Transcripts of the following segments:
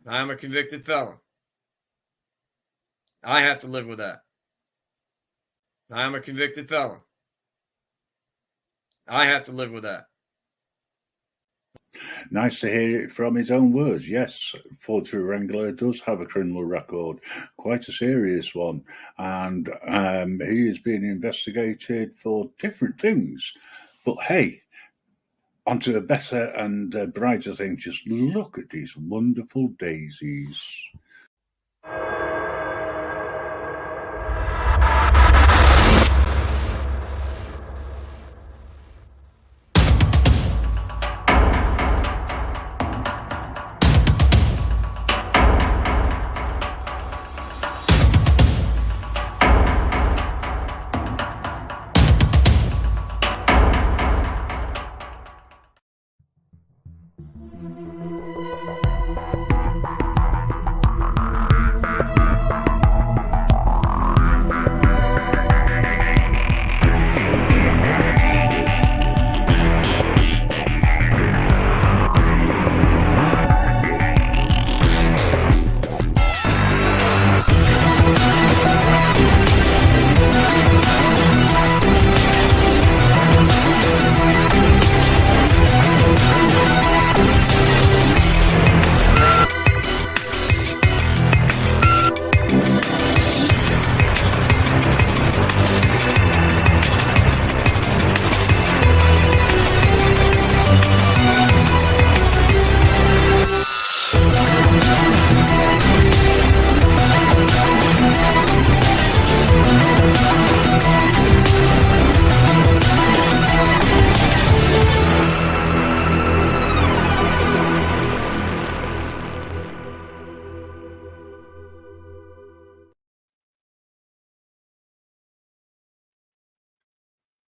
I am a convicted felon. I have to live with that. I am a convicted felon. I have to live with that. Nice to hear it from his own words. Yes, Fortune Wrangler does have a criminal record, quite a serious one, and he is being investigated for different things. But hey, onto a better and brighter thing. Just look at these wonderful daisies.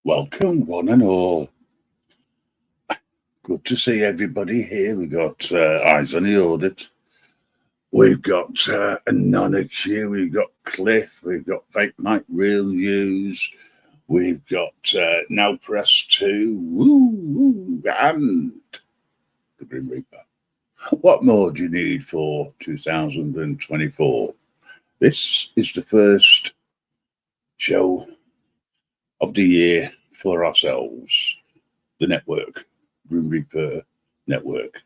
Welcome, one and all. Good to see everybody here. We've got Eyes on the Audit. We've got Anonix, we've got Cliff, we've got Fake Mike Real News, we've got Now Press 2, woo, and the Grim Reaper. What more do you need for 2024? This is the first show of the year for ourselves, the network, Grim Reaper Network.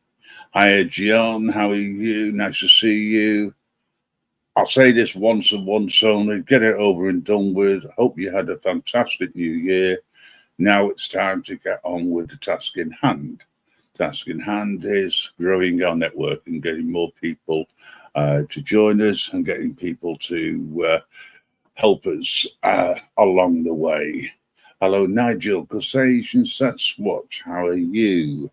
Hi, John. How are you? Nice to see you. I'll say this once and once only. Get it over and done with. Hope you had a fantastic new year. Now it's time to get on with the task in hand. Task in hand is growing our network and getting more people to join us and getting people to help us along the way. Hello, Nigel Cassation Sasquatch. How are you?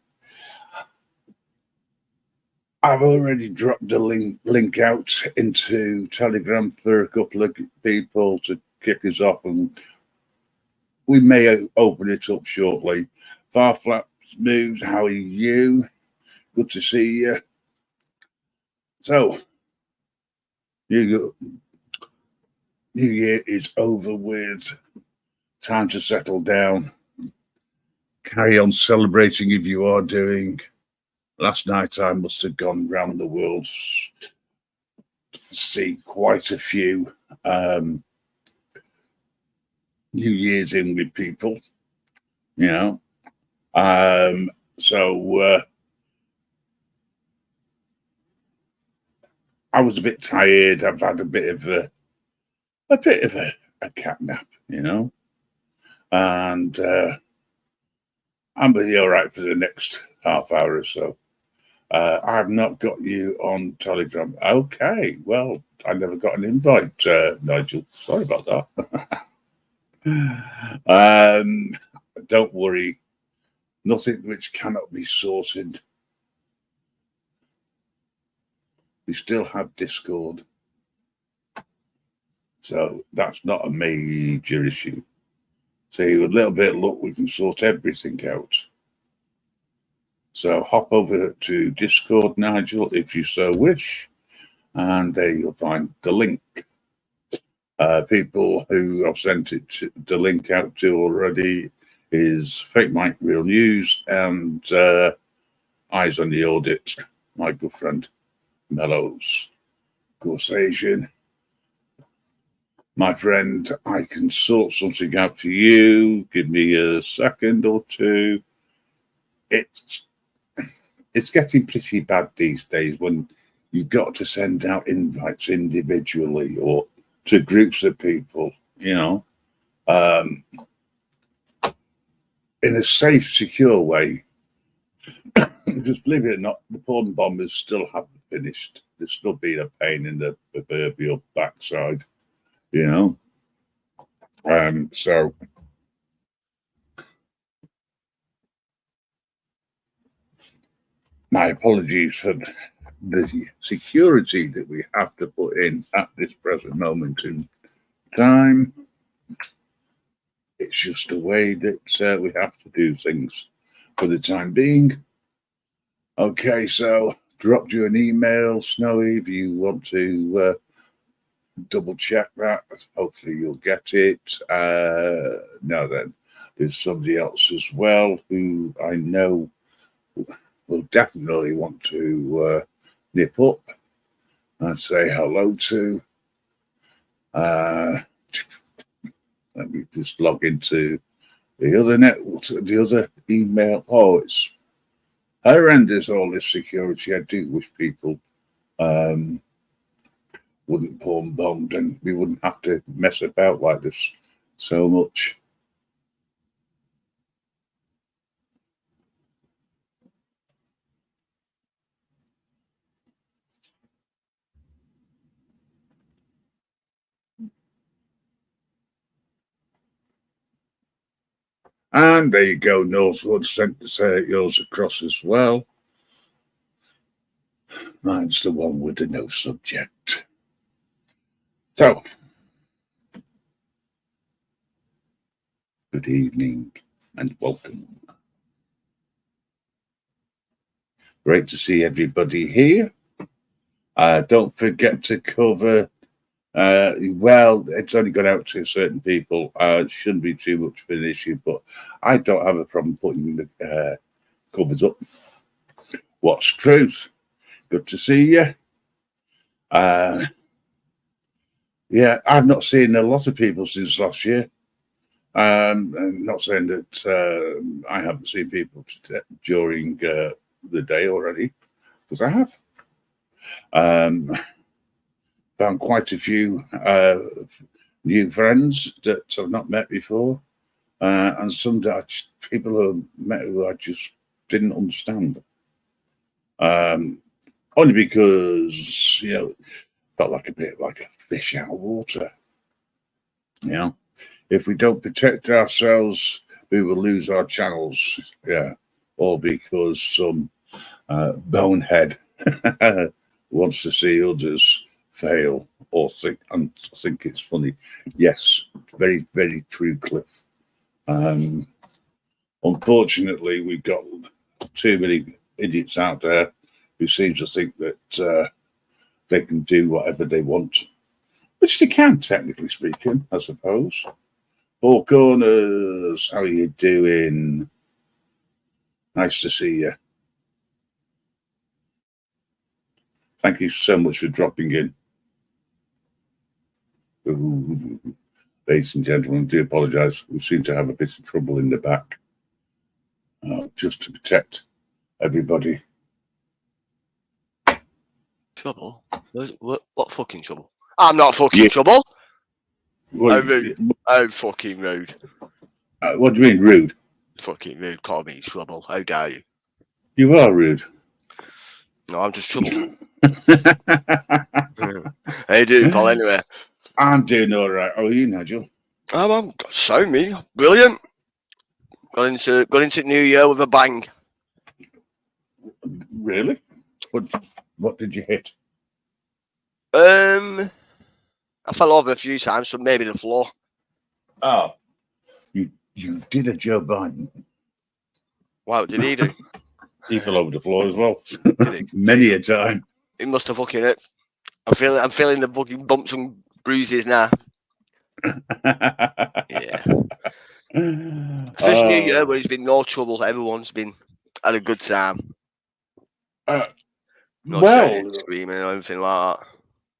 I've already dropped the link out into Telegram for a couple of people to kick us off, and we may open it up shortly. Farflaps Moves, how are you? Good to see you. So, New Year is over with. Time to settle down. Carry on celebrating if you are doing. Last night I must have gone round the world to see quite a few New Year's in with people, you know. So I was a bit tired. I've had a bit of a cat nap, you know, and I'm going to be all right for the next half hour or so. I've not got you on Telegram. Okay, well, I never got an invite, Nigel. Sorry about that. Don't worry. Nothing which cannot be sorted. We still have Discord. So that's not a major issue. See, with a little bit of luck, we can sort everything out. So hop over to Discord, Nigel, if you so wish, and there you'll find the link. People who I've sent the link out to already is Fake Mike Real News and Eyes on the Audit, my good friend. Mellows. Causation. My friend, I can sort something out for you. Give me a second or two. It's getting pretty bad these days when you've got to send out invites individually or to groups of people, in a safe, secure way. Because believe it or not, the porn bombers still haven't finished. They're still being a pain in the proverbial backside, So my apologies for the security that we have to put in at this present moment in time. It's just a way that we have to do things for the time being. Okay, so dropped you an email, Snowy, if you want to double check that. Hopefully you'll get it. Now then, there's somebody else as well who I know will definitely want to nip up and say hello to. Let me just log into the other the other email. Oh, it's horrendous, all this security. I do wish people wouldn't porn bomb and we wouldn't have to mess about like this so much. And there you go, Northwood sent yours across as well. Mine's the one with the no subject. So, good evening and welcome. Great to see everybody here. Don't forget to cover, well, it's only gone out to certain people. It shouldn't be too much of an issue, but I don't have a problem putting the covers up. What's truth? Good to see you. Yeah, I've not seen a lot of people since last year. I'm not saying that I haven't seen people during the day already, because I have. Found quite a few new friends that I've not met before, and some people who I've met who I just didn't understand. Only because, felt like a bit like a fish out of water. If we don't protect ourselves, we will lose our channels. All because some bonehead wants to see others fail or think it's funny. Yes, very, very true, Cliff. Unfortunately, we've got too many idiots out there who seem to think that they can do whatever they want, which they can, technically speaking, I suppose. Four Corners, how are you doing? Nice to see you. Thank you so much for dropping in. Ooh, ladies and gentlemen, do apologise. We seem to have a bit of trouble in the back, just to protect everybody. Trouble? What fucking trouble? I'm not fucking trouble. Well, How fucking rude. What do you mean, rude? Fucking rude. Call me trouble. How dare you? You are rude. No, I'm just trouble. How you doing, Paul, anyway? I'm doing all right. How are you, Nigel? I'm so me. Brilliant. Got into New Year with a bang. Really? What did you hit? I fell over a few times, so maybe the floor. Oh, you did a Joe Biden. Wow, did he do? He fell over the floor as well. Did he? Many a time. He must have fucking it. I'm feeling the fucking bumps and bruises now. Yeah. First New Year where there's been no trouble. Everyone's been had a good time. No Well, shouting, screaming, or anything like that.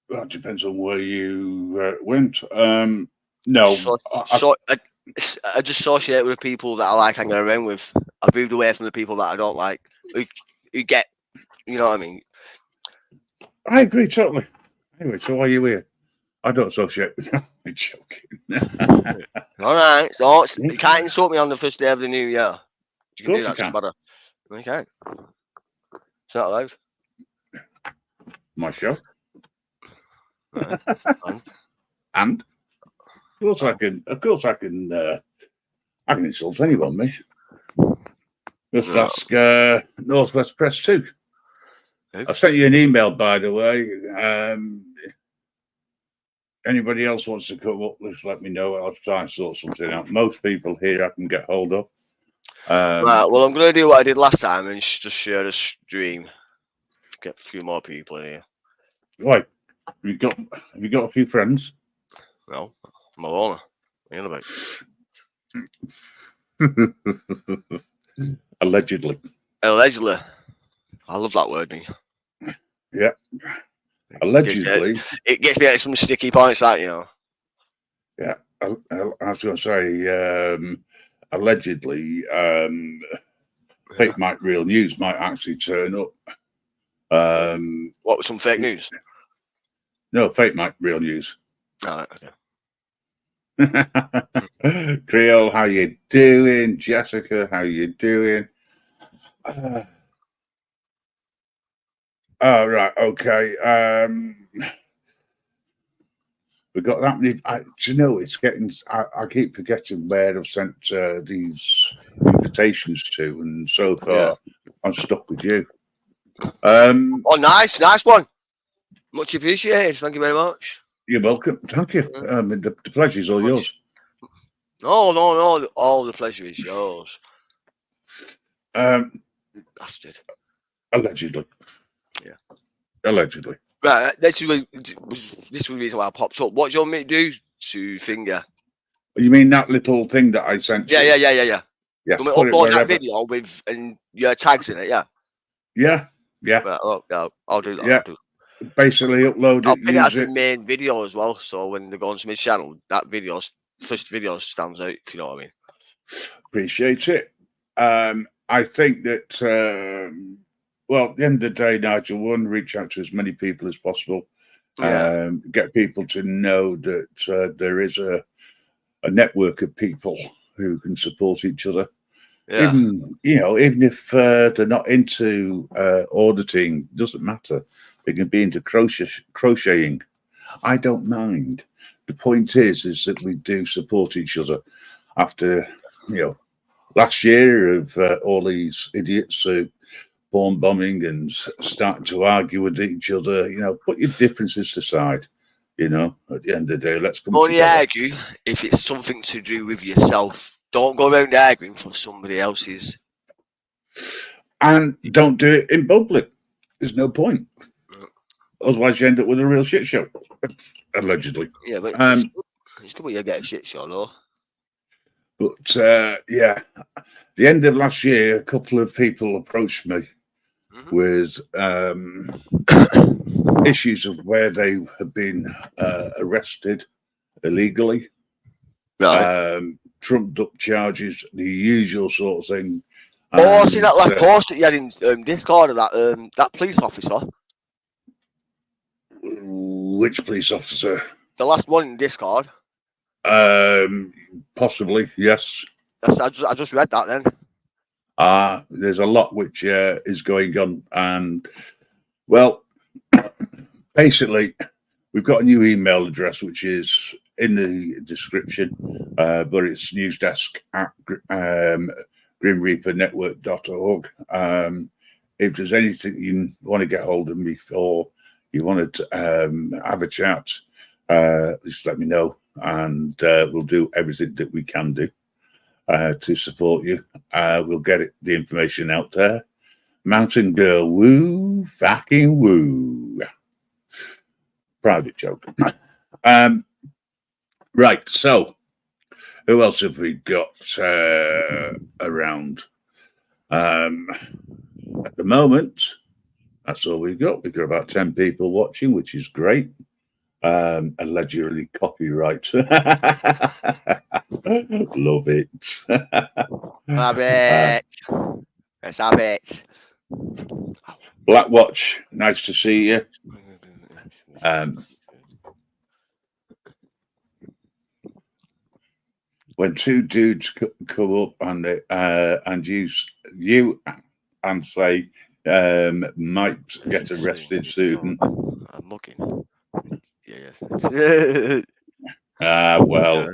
that depends on where you went. No, So, I just associate with the people that I like hanging around with. I moved away from the people that I don't like. Who get, you know what I mean? I agree totally. Anyway, so why are you here? I don't associate with that. I'm joking. All right, so you can't insult me on the first day of the new year. You can Of do course that, you matter. You can. It's not allowed. My show. Right. And of course I can. Of course I can. I can insult anyone, mate. Just No. ask Northwest Press too. Who? I sent you an email, by the way. Anybody else wants to come up, just let me know. I'll try and sort something out. Most people here I can get hold of. Right, well, I'm going to do what I did last time and just share the stream. Get a few more people in here. Right, have you got a few friends? No, I'm alone. What are you about? Allegedly. Allegedly. I love that word, me. Yeah. Allegedly. It gets me at some sticky points, that, you know. Yeah, I was going to say, allegedly, fake Mike Real News might actually turn up. What was some fake news? No, fake Mike Real News. All right, okay. Creole, how you doing? Jessica, how you doing? Oh, right, okay. We've got that many. Do you know, it's getting. I keep forgetting where I've sent these invitations to, and so far I'm stuck with you. Oh, nice one. Much appreciated. Thank you very much. You're welcome. Thank you. The pleasure is all yours. No. All the pleasure is yours. Bastard. Allegedly. Yeah. Allegedly. Right. This was the reason why I popped up. What do you want me to do to finger? You mean that little thing that I sent you? Yeah. Yeah. You want me to upload that video with and your tags in it? Yeah. Yeah. Right, I'll do that. Yeah. Basically, upload it. I'll pin it as the main video as well. So when they go onto my channel, that first video stands out. If you know what I mean. Appreciate it. I think that. Well, at the end of the day, Nigel, one, reach out to as many people as possible. Yeah. Get people to know that there is a network of people who can support each other. Yeah. Even if they're not into auditing, doesn't matter. They can be into crocheting. I don't mind. The point is that we do support each other. After last year of all these idiots bomb bombing and starting to argue with each other, put your differences aside. At the end of the day, let's come Only together. argue if it's something to do with yourself. Don't go around arguing for somebody else's. And don't do it in public. There's no point. Otherwise, you end up with a real shit show. Allegedly. Yeah, but it's good when you get a shit show, though. But the end of last year, a couple of people approached me with issues of where they have been arrested illegally, right. trumped up charges, the usual sort of thing. I see that last post that you had in Discord of that police officer. Which police officer? The last one in Discord. Possibly, yes. I just read that then. There's a lot which is going on, and well, basically, we've got a new email address which is in the description, but it's newsdesk@grimreapernetwork.org. If there's anything you want to get hold of me for, you want to have a chat, just let me know, and we'll do everything that we can do to support you. We'll get the information out there. Mountain Girl, woo, fucking woo. Private joke. Right, so who else have we got around? At the moment, That's all we've got. We've got about 10 people watching, which is great. Allegedly copyright. Love it. Have it. Let's have it. Blackwatch, nice to see you. When two dudes come up and you and say might get arrested soon. I'm looking. Yes. Well,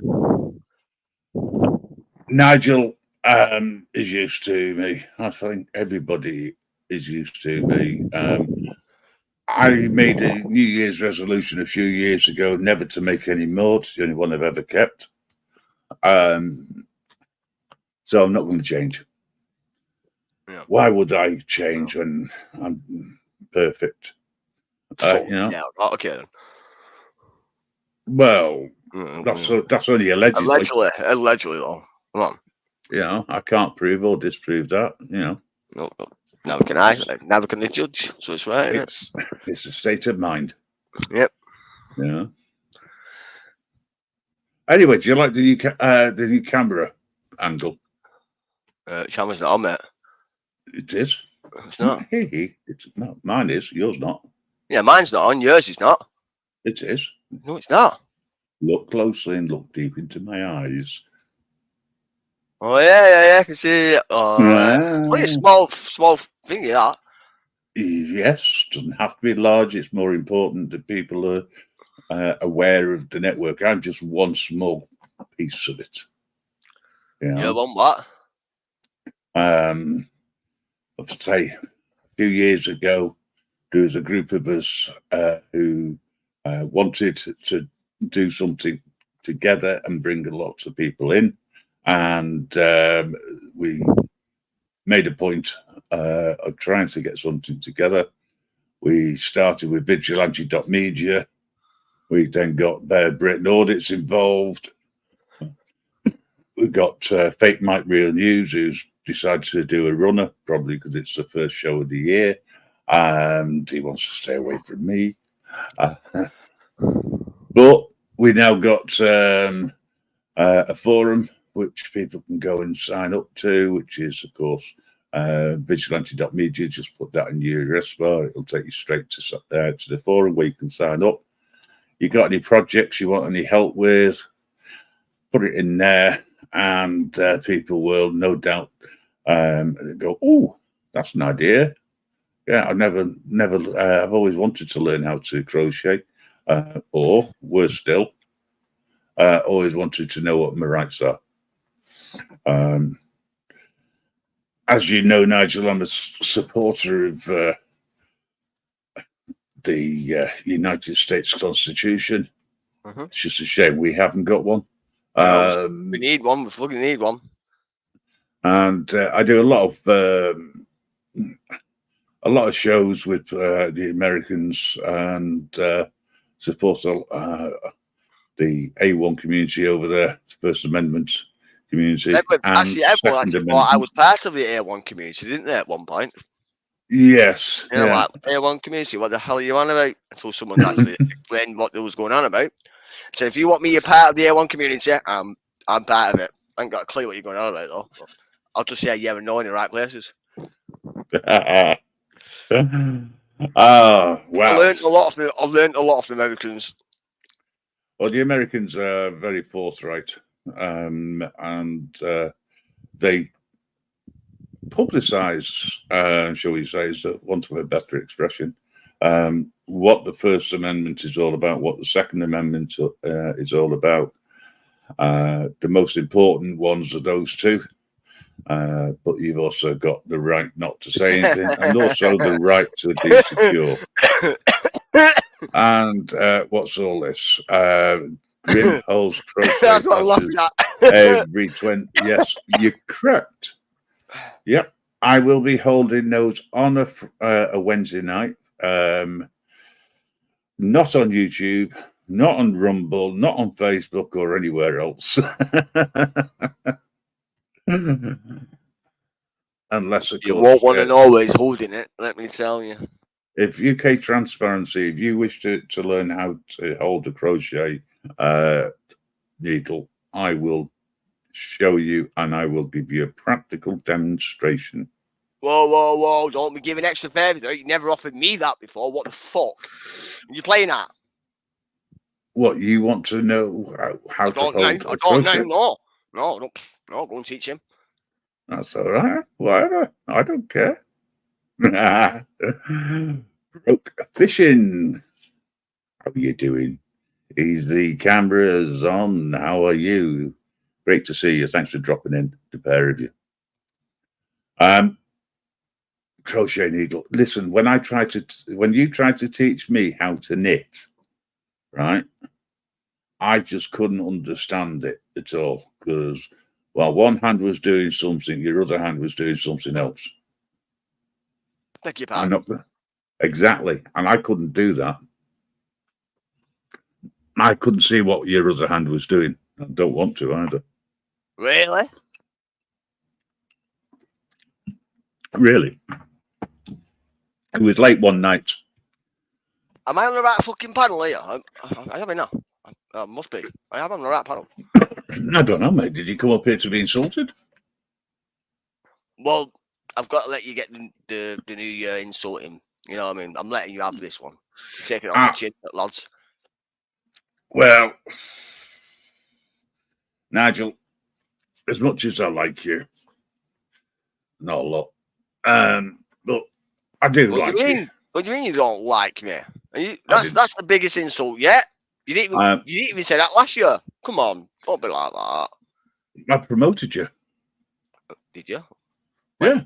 Nigel is used to me. I think everybody is used to me. I made a New Year's resolution a few years ago never to make any more. It's the only one I've ever kept. So I'm not going to change. Yeah. Why would I change when I'm perfect? Yeah, okay then. Well, that's only allegedly. Allegedly, though. Come on. You know, I can't prove or disprove that. You know. No. Never can I. Never can the judge. So it's right. It's a state of mind. Yep. Yeah. Anyway, do you like the new camera angle? Camera's not on, mate. It is. It's not. It's not. Mine is. Yours not. Yeah, mine's not on. Yours is not. It is. No, it's not. Look closely and look deep into my eyes. Oh yeah, I can see it. It's only a small thing, that. Yes, doesn't have to be large. It's more important that people are aware of the network. I'm just one small piece of it. Yeah, one what? I'll say a few years ago, there was a group of us who wanted to do something together and bring lots of people in. And we made a point of trying to get something together. We started with vigilante.media. We then got Britain Audits involved. We got Fake Mike Real News, who's decided to do a runner, probably because it's the first show of the year. And he wants to stay away from me. But we now got a forum which people can go and sign up to, which is, of course, vigilante.media. Just put that in your address bar. It'll take you straight to the forum where you can sign up. You got any projects you want any help with, put it in there, and people will no doubt go, oh, that's an idea. Yeah, I've always wanted to learn how to crochet, or worse still, always wanted to know what my rights are. As you know, Nigel, I'm a supporter of the United States Constitution. It's just a shame we haven't got one. We need one. We fucking need one. And I do a lot of shows with the Americans and support the A1 community over there, First Amendment community. Actually, I was part of the A1 community, didn't they, at one point? Yes. You know, like, A1 community, what the hell are you on about? Until someone actually explained what they was going on about. So if you want me a part of the A1 community, I'm part of it. I ain't got a clue what you're going on about, though. But I'll just say yeah and no in the right places. Wow. I learned a lot of the Americans. Well, the Americans are very forthright, and they publicise, shall we say, is want of a better expression, what the First Amendment is all about, what the Second Amendment is all about. The most important ones are those two. But you've also got the right not to say anything, and also the right to be secure. And what's all this? Grim holes, That's what I'm laughing at. Every 20. Yes, you're correct. Yep, I will be holding those on a Wednesday night. Not on YouTube, not on Rumble, not on Facebook or anywhere else. Unless, of you course, won't want to know where he's holding it, let me tell you. If UK Transparency, if you wish to learn how to hold a crochet needle, I will show you and I will give you a practical demonstration. Whoa! Don't be giving extra favours. You never offered me that before. What the fuck? Are you playing at? What, you want to know how to hold I a don't crochet? know. No, go and teach him. That's all right. Whatever. I don't care. Broke fishing. How are you doing? Easy, cameras on. How are you? Great to see you. Thanks for dropping in, the pair of you. Crochet needle. Listen, when you try to teach me how to knit, right? I just couldn't understand it at all because, well, one hand was doing something, your other hand was doing something else. Thank you, pal. Exactly, and I couldn't do that. I couldn't see what your other hand was doing. I don't want to either. Really? Really? It was late one night. Am I on the right fucking panel here? I am now. Must be. I am on the right panel. I don't know, mate. Did you come up here to be insulted? Well, I've got to let you get the new year insulting. You know what I mean? I'm letting you have this one. Take it on the chin, lads. Well, Nigel, as much as I like you, not a lot, but I do like you. What do you mean you don't like me? That's the biggest insult yet. You didn't even say that last year. Come on, don't be like that. I promoted you. Did you? Yeah.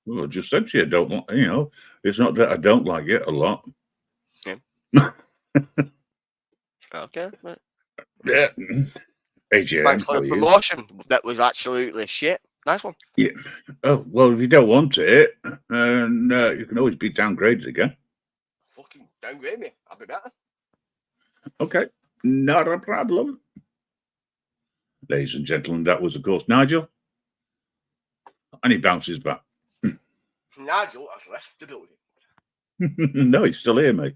Well, I just said to you, it's not that I don't like it a lot. Yeah. Okay. Right. Yeah. AJ. Thanks for the promotion. That was absolutely shit. Nice one. Yeah. Oh, well, if you don't want it, and you can always be downgraded again. Fucking downgrade me. I'll be better. Okay. Not a problem. Ladies and gentlemen, that was, of course, Nigel. And he bounces back. Nigel has left the building. No, he's still here, mate.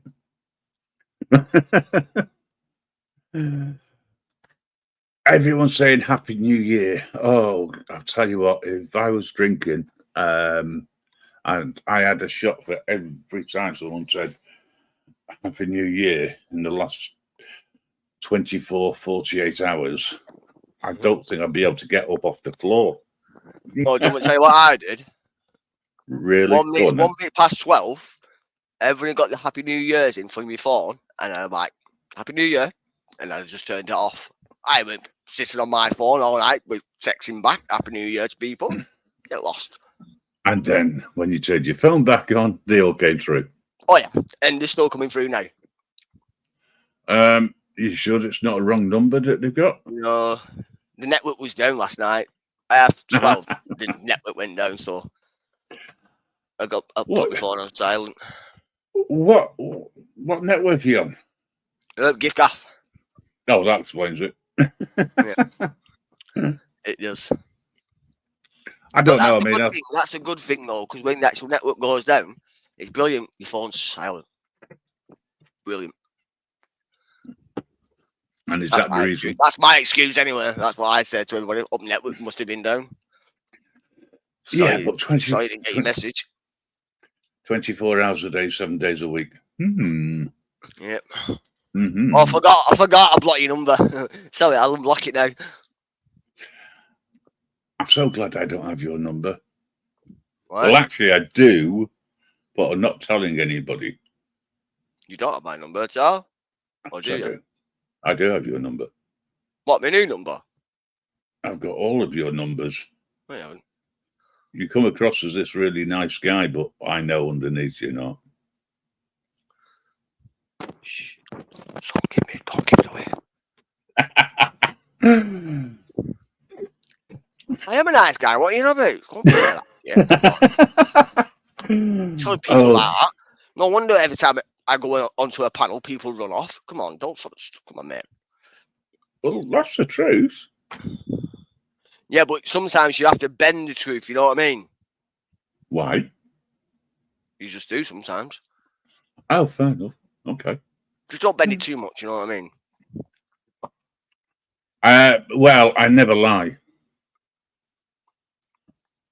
Everyone's saying Happy New Year. Oh, I'll tell you what, if I was drinking and I had a shot for every time someone said Happy New Year in the last 24, 48 hours, I don't think I'd be able to get up off the floor. Oh, do you want me to tell you what I did? Really? 1 minute past 12, everyone got the Happy New Year's in from my phone, and I'm like, Happy New Year, and I just turned it off. I went sitting on my phone all night with texting back Happy New Year to people. Get lost. And then when you turned your phone back on, they all came through. Oh yeah, and they're still coming through now. You sure it's not a wrong number that they've got? No, the network was down last night. After 12, the network went down, so I put my phone on silent. What network are you on? Gift gaff. Oh, that explains it. Yeah. It does. I don't know. I mean, that's a good thing though, because when the actual network goes down, it's brilliant. Your phone's silent. Brilliant. And is that the reason? That's my excuse anyway. That's what I said to everybody. Up network must have been down. Sorry, but sorry, I didn't get your message. 24 hours a day, 7 days a week. Yep. Mm-hmm. Oh, I forgot. I blocked your number. Sorry, I'll unblock it now. I'm so glad I don't have your number. What? Well, actually, I do, but I'm not telling anybody. You don't have my number at all? Or do you? I do have your number. What, my new number? I've got all of your numbers. I haven't. You come across as this really nice guy, but I know underneath you're not. Shh. Don't give it away. I am a nice guy. What are you about? Don't do that. Yeah. Telling people that. No wonder every time I go onto a panel, people run off. Come on, come on, mate. Well, that's the truth. Yeah, but sometimes you have to bend the truth. You know what I mean? Why? You just do sometimes. Oh, fair enough. Okay. Just don't bend it too much. You know what I mean? Well, I never lie.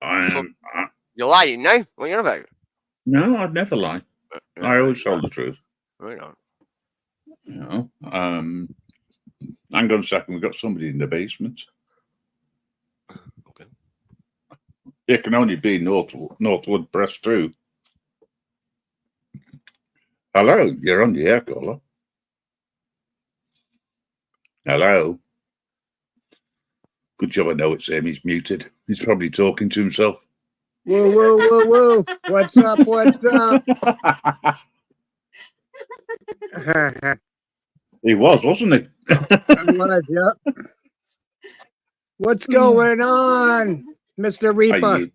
So- You're lying now. What are you on about? No, I'd never lie. I always tell the truth. Right on. You know. Hang on a second. We've got somebody in the basement. Okay. It can only be Northwood Press 2. Hello, you're on the air, caller. Hello. Good job. I know it's him. He's muted. He's probably talking to himself. Woo, woo, woo, woo. What's up? What's up? He was, wasn't he? I was, yep. What's going on, Mr. Reaper?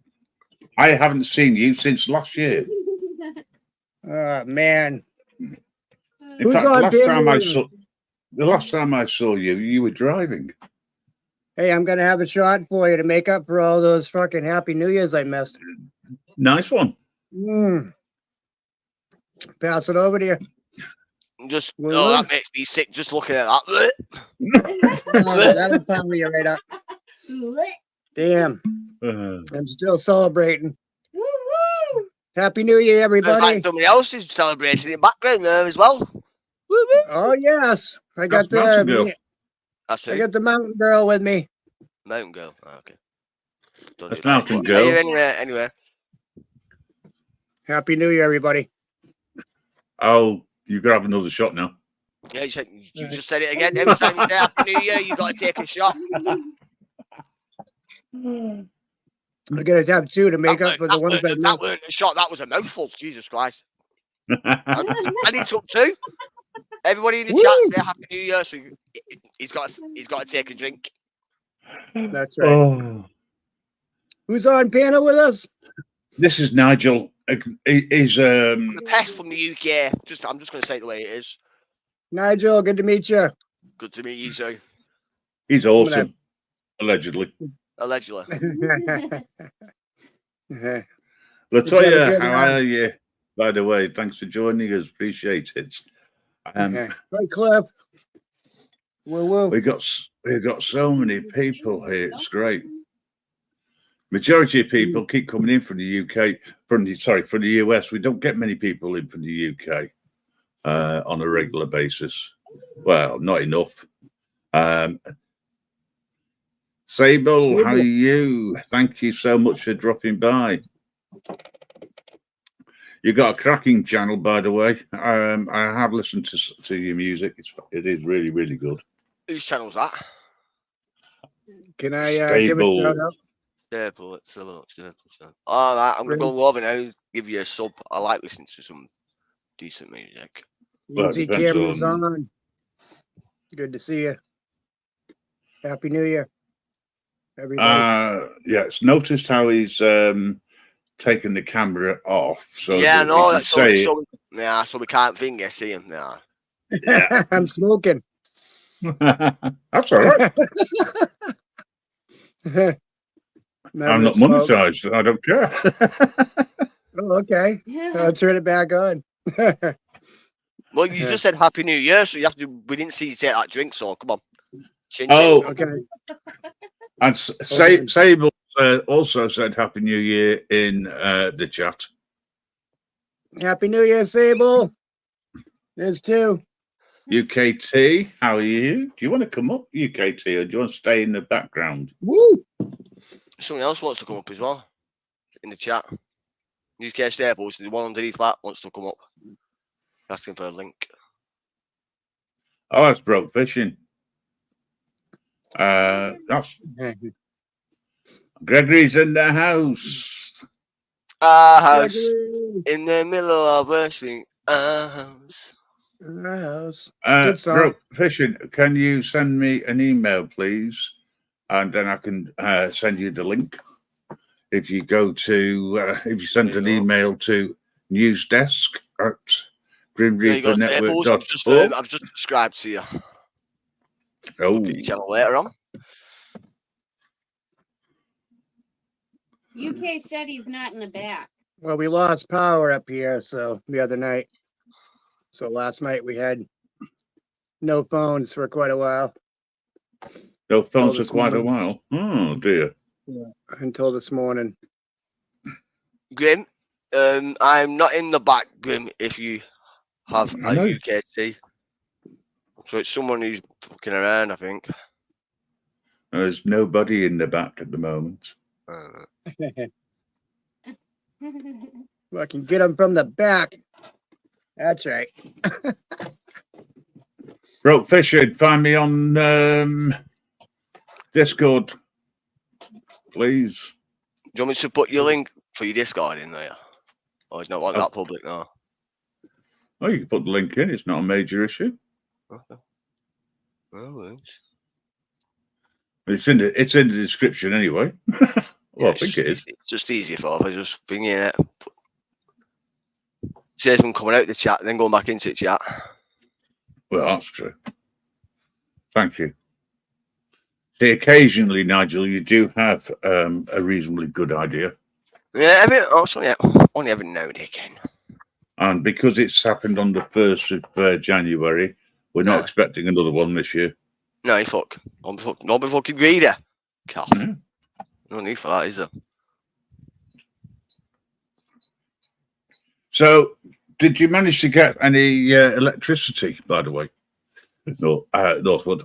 I haven't seen you since last year. Man. In Who's fact, on the last time I saw you, you were driving. Hey, I'm going to have a shot for you to make up for all those fucking Happy New Year's I missed. Nice one. Pass it over to you. That makes me sick just looking at that. That'll power you right up. Damn. I'm still celebrating. Happy New Year, Looks everybody. like somebody else is celebrating in the background there as well. Oh, yes. I got Mountain Girl. That's I who? got the mountain girl with me. Mountain Girl. Oh, okay. Don't That's do that, Mountain but- Girl. Anyway. Happy New Year, everybody. Oh, you got to have another shot now. Yeah, you just said it again. Every time you say Happy New Year, you got to take a shot. I got to have two to make up for the ones I that missed. weren't a shot. That was a mouthful. Jesus Christ. And he took two. Everybody in the chat say Happy New Year. So he's got to take a drink. That's right. Oh. Who's on panel with us? This is Nigel. He's The pest from the UK. I'm just going to say it the way it is. Nigel, good to meet you. Good to meet you, too. he's awesome. Allegedly. Allegedly. Latoya, how are you? By the way, thanks for joining us. Appreciate it. Hi, Cliff. Woo woo. We've got so many people here. It's great. Majority of people keep coming in from the UK, from the US. We don't get many people in from the UK on a regular basis. Well, not enough. Sable, how are you? Thank you so much for dropping by. You got a cracking channel, by the way. I have listened to your music. It is really, really good. Whose channel's that? Can I give a shout out? Staple. Let's have a look. All right, I'm going to go over now. Give you a sub. I like listening to some decent music. Well, Easy depends cameras on- on. Good to see you. Happy New Year, everybody. Yes, noticed how he's taken the camera off. So Yeah, that no, we can say so we can't finger see him. Nah. I'm smoking. That's all right. I'm not monetized. I don't care. Oh, okay. I'll turn it back on. Well, you just said Happy New Year, so you have to. We didn't see you take that drink, so come on. Change Oh, it. Okay. and Sable also said Happy New Year in the chat. Happy New Year, Sable. There's two. UKT, how are you? Do you want to come up, UKT, or do you want to stay in the background? Woo! Someone else wants to come up as well in the chat. UK Staples, the one underneath that wants to come up. Asking for a link. Oh, that's Broke Fishing. That's Gregory's in the house. Our house in the middle of a street. Our house. House. Good song. Broke Fishing, can you send me an email, please? And then I can send you the link. If you go to, if you send an email to newsdesk at Grim There you go, Reaper Staples. Network. I've just subscribed to you. Oh, Look at your channel later on. UK said he's not in the back. Well, we lost power up here, so the other night. So last night we had no phones for quite a while No phones for this quite a morning. while. Oh dear. Until this morning. Grim, I'm not in the back, Grim, if you have I a know. UKT. So it's someone who's fucking around, I think. There's nobody in the back at the moment. I can get them from the back. That's right. Broke Fisher, find me on Discord, please. Do you want me to put your link for your Discord in there? Or is not want that public now? Oh, you can put the link in. It's not a major issue. Okay. Well, It's in the description anyway. Well, I think it is. It's just easy for me, just bringing it. Says when coming out the chat, then going back into the chat. Well, that's true. Thank you. See, occasionally, Nigel, you do have a reasonably good idea. Yeah, only every now and again. And because it's happened on the 1st of January, we're not expecting another one this year. No, you fuck. Not be fucking greedy. God. Yeah. No need for that, is there? So, did you manage to get any electricity, by the way? No, Northwood.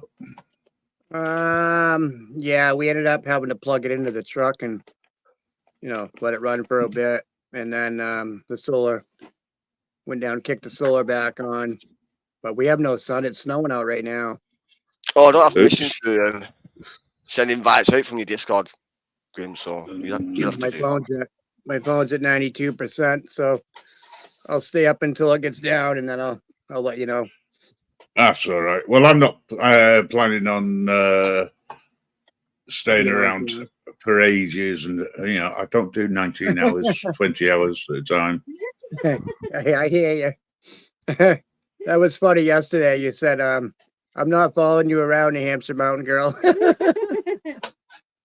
Yeah, we ended up having to plug it into the truck and, let it run for a bit. And then the solar went down, kicked the solar back on. But we have no sun. It's snowing out right now. Oh, I don't have permission to send invites out from your Discord, Grim, so you'll have to My do that. phone's at 92%, so I'll stay up until it gets down, and then I'll let you know. That's all right. Well, I'm not planning on staying around for ages, and I don't do 19 hours, 20 hours at a time. I hear you. That was funny yesterday. You said, "I'm not following you around, New Hampshire Mountain Girl."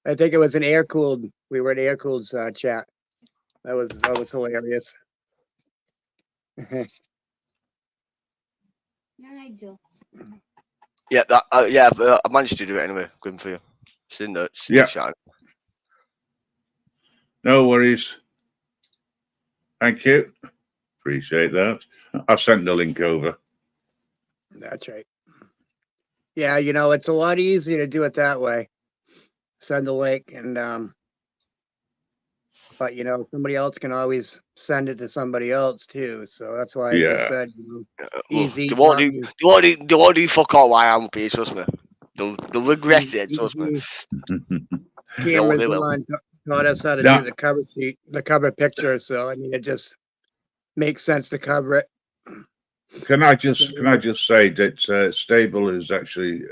I think it was an air cooled. We were in air cooled chat. That was hilarious. Nigel. Yeah, I managed to do it anyway. Grim for you. It's in the chat. No worries. Thank you. Appreciate that. I've sent the link over. That's right. Yeah, it's a lot easier to do it that way. Send the link and but somebody else can always send it to somebody else too. So that's why I just said easy. They won't do fuck all while I'm up here, trust me. They'll regret it, trust me. Cameron's the one taught us how to do the cover sheet, the cover picture. So it just makes sense to cover it. Can I just say that Stable has actually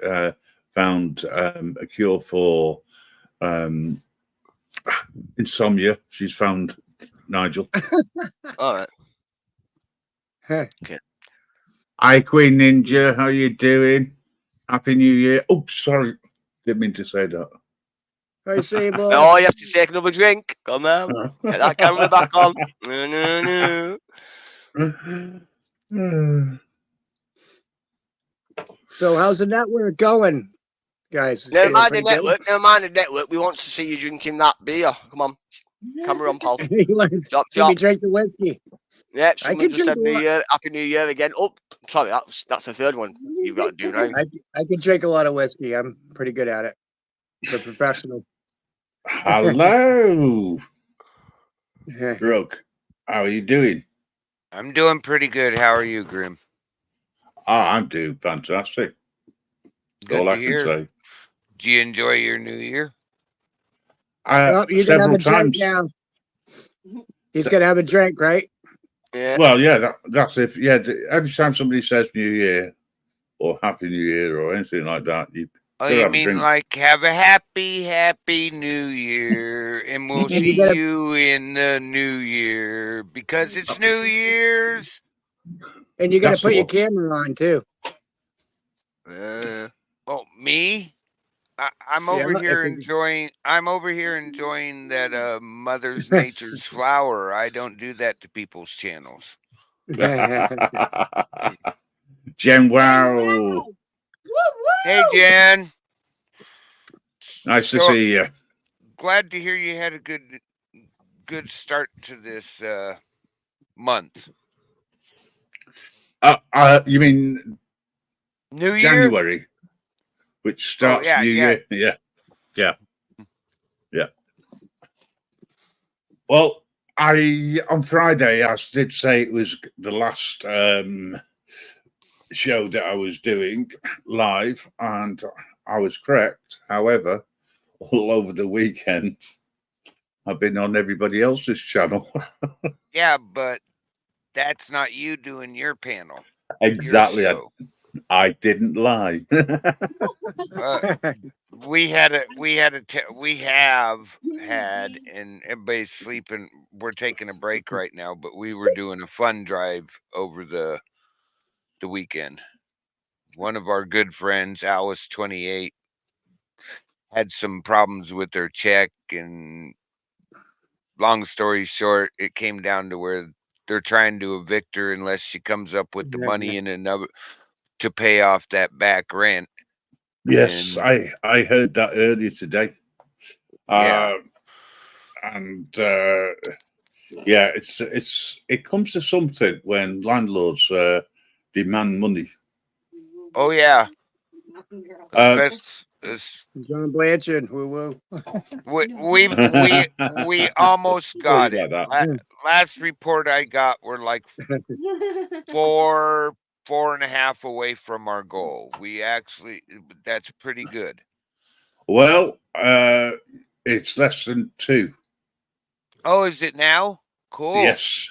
found a cure for insomnia. She's found Nigel. All right. Okay. Hi, Queen Ninja. How you doing? Happy New Year. Oh, sorry. Didn't mean to say that. Hi, Sable. No, you have to take another drink. Come on. Get that camera back on. No. So how's the network going, guys? Never mind the network. We want to see you drinking that beer. Come on. Camera on, pal. Drop. Me drink the whiskey. Yeah, someone just said Happy New Year again. Oh, sorry, that's the third one you've got to do now. I can drink a lot of whiskey. I'm pretty good at it. I'm a professional. Hello. Brooke, how are you doing? I'm doing pretty good. How are you, Grim? I'm doing fantastic. Good all to I can hear. say. Do you enjoy your new year? Several times. Now. He's gonna have a drink, right? Yeah. Well, yeah, that's if every time somebody says New Year or Happy New Year or anything like that, you mean like have a happy New Year, and we'll see you in the New Year because it's New Year's. And you got to put your camera on too. Oh, me? I'm over here enjoying. I'm over here enjoying that Mother's Nature's flower. I don't do that to people's channels. Jen, wow. Hey, Jen. Nice to So- see you. Glad to hear you had a good start to this month. You mean New Year? January, which starts yeah, New yeah. Year? Yeah. Well, on Friday I did say it was the last show that I was doing live, and I was correct. However, all over the weekend, I've been on everybody else's channel. Yeah, but that's not you doing your panel. Exactly. Your show. I didn't lie. We have had, and everybody's sleeping. We're taking a break right now, but we were doing a fun drive over the weekend. One of our good friends, Alice 28, had some problems with her check, and long story short, it came down to where they're trying to evict her unless she comes up with the money in another to pay off that back rent. Yes, And- I heard that earlier today. Yeah. Yeah, it comes to something when landlords demand money. Oh yeah. John Blanchard, woo woo. We almost got it. Like that. Last report I got, we're like 4.5 away from our goal. That's pretty good. Well, it's less than 2. Oh, is it now? Cool. Yes.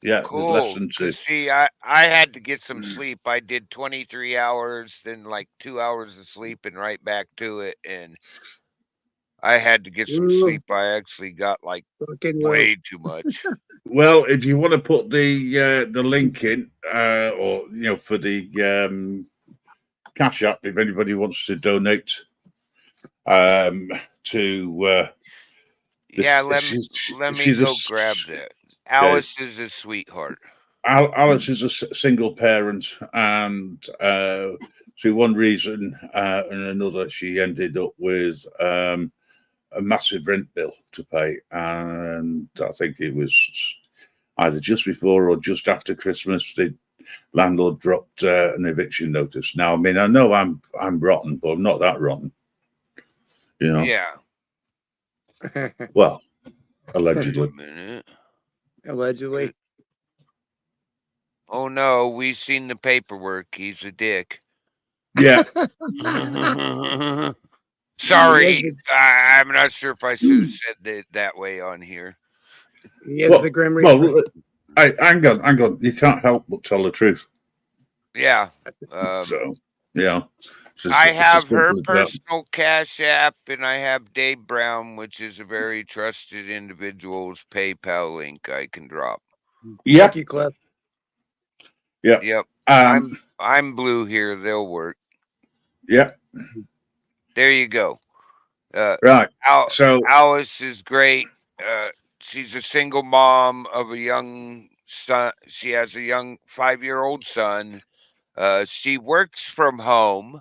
Yeah, Cool. it was less than 2. 'Cause see, I had to get some sleep. I did 23 hours, then like 2 hours of sleep and right back to it. And I had to get some Ooh. sleep. I actually got like Fucking woo. way too much. Well, if you want to put the link in, or for the Cash App, if anybody wants to donate, to Yeah, let me go grab that. Alice is a sweetheart. Alice is a single parent, and through one reason and another, she ended up with a massive rent bill to pay, and I think it was either just before or just after Christmas. The landlord dropped an eviction notice. Now, I mean, I know I'm rotten, but I'm not that rotten, Yeah. Well, Wait a allegedly. minute. Allegedly. Oh no, we've seen the paperwork. He's a dick. Yeah. Sorry, I'm not sure if I should have said it that way on here. He is the Grim Reaper. Well, hang on. You can't help but tell the truth. Yeah. So, yeah. I have her personal Cash App, and I have Dave Brown, which is a very trusted individual's PayPal link I can drop. Yeah. Thank you, Cliff. Yeah. Yep. I'm blue here. They'll work. Yeah. There you go. Right. So Alice is great. She's a single mom of a young son. She has a young 5-year-old son. She works from home.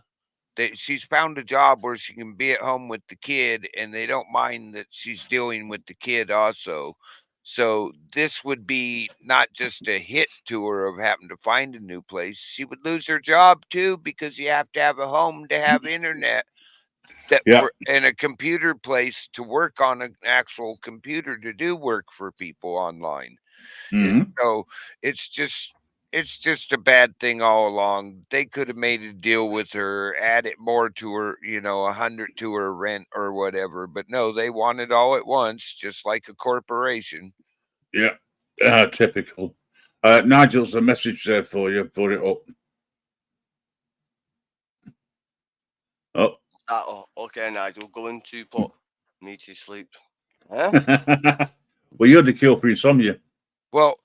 She's found a job where she can be at home with the kid, and they don't mind that she's dealing with the kid also. So this would be not just a hit to her of having to find a new place. She would lose her job too, because you have to have a home to have internet and a computer place to work on an actual computer to do work for people online. Mm-hmm. So it's just a bad thing all along. They could have made a deal with her, added more to her, 100 to her rent or whatever. But no, they want it all at once, just like a corporation. Yeah. Typical. Nigel's a message there for you. Put it up. Oh, okay, Nigel. Going to put me to sleep. Huh? Well, you're the cure for insomnia. Well,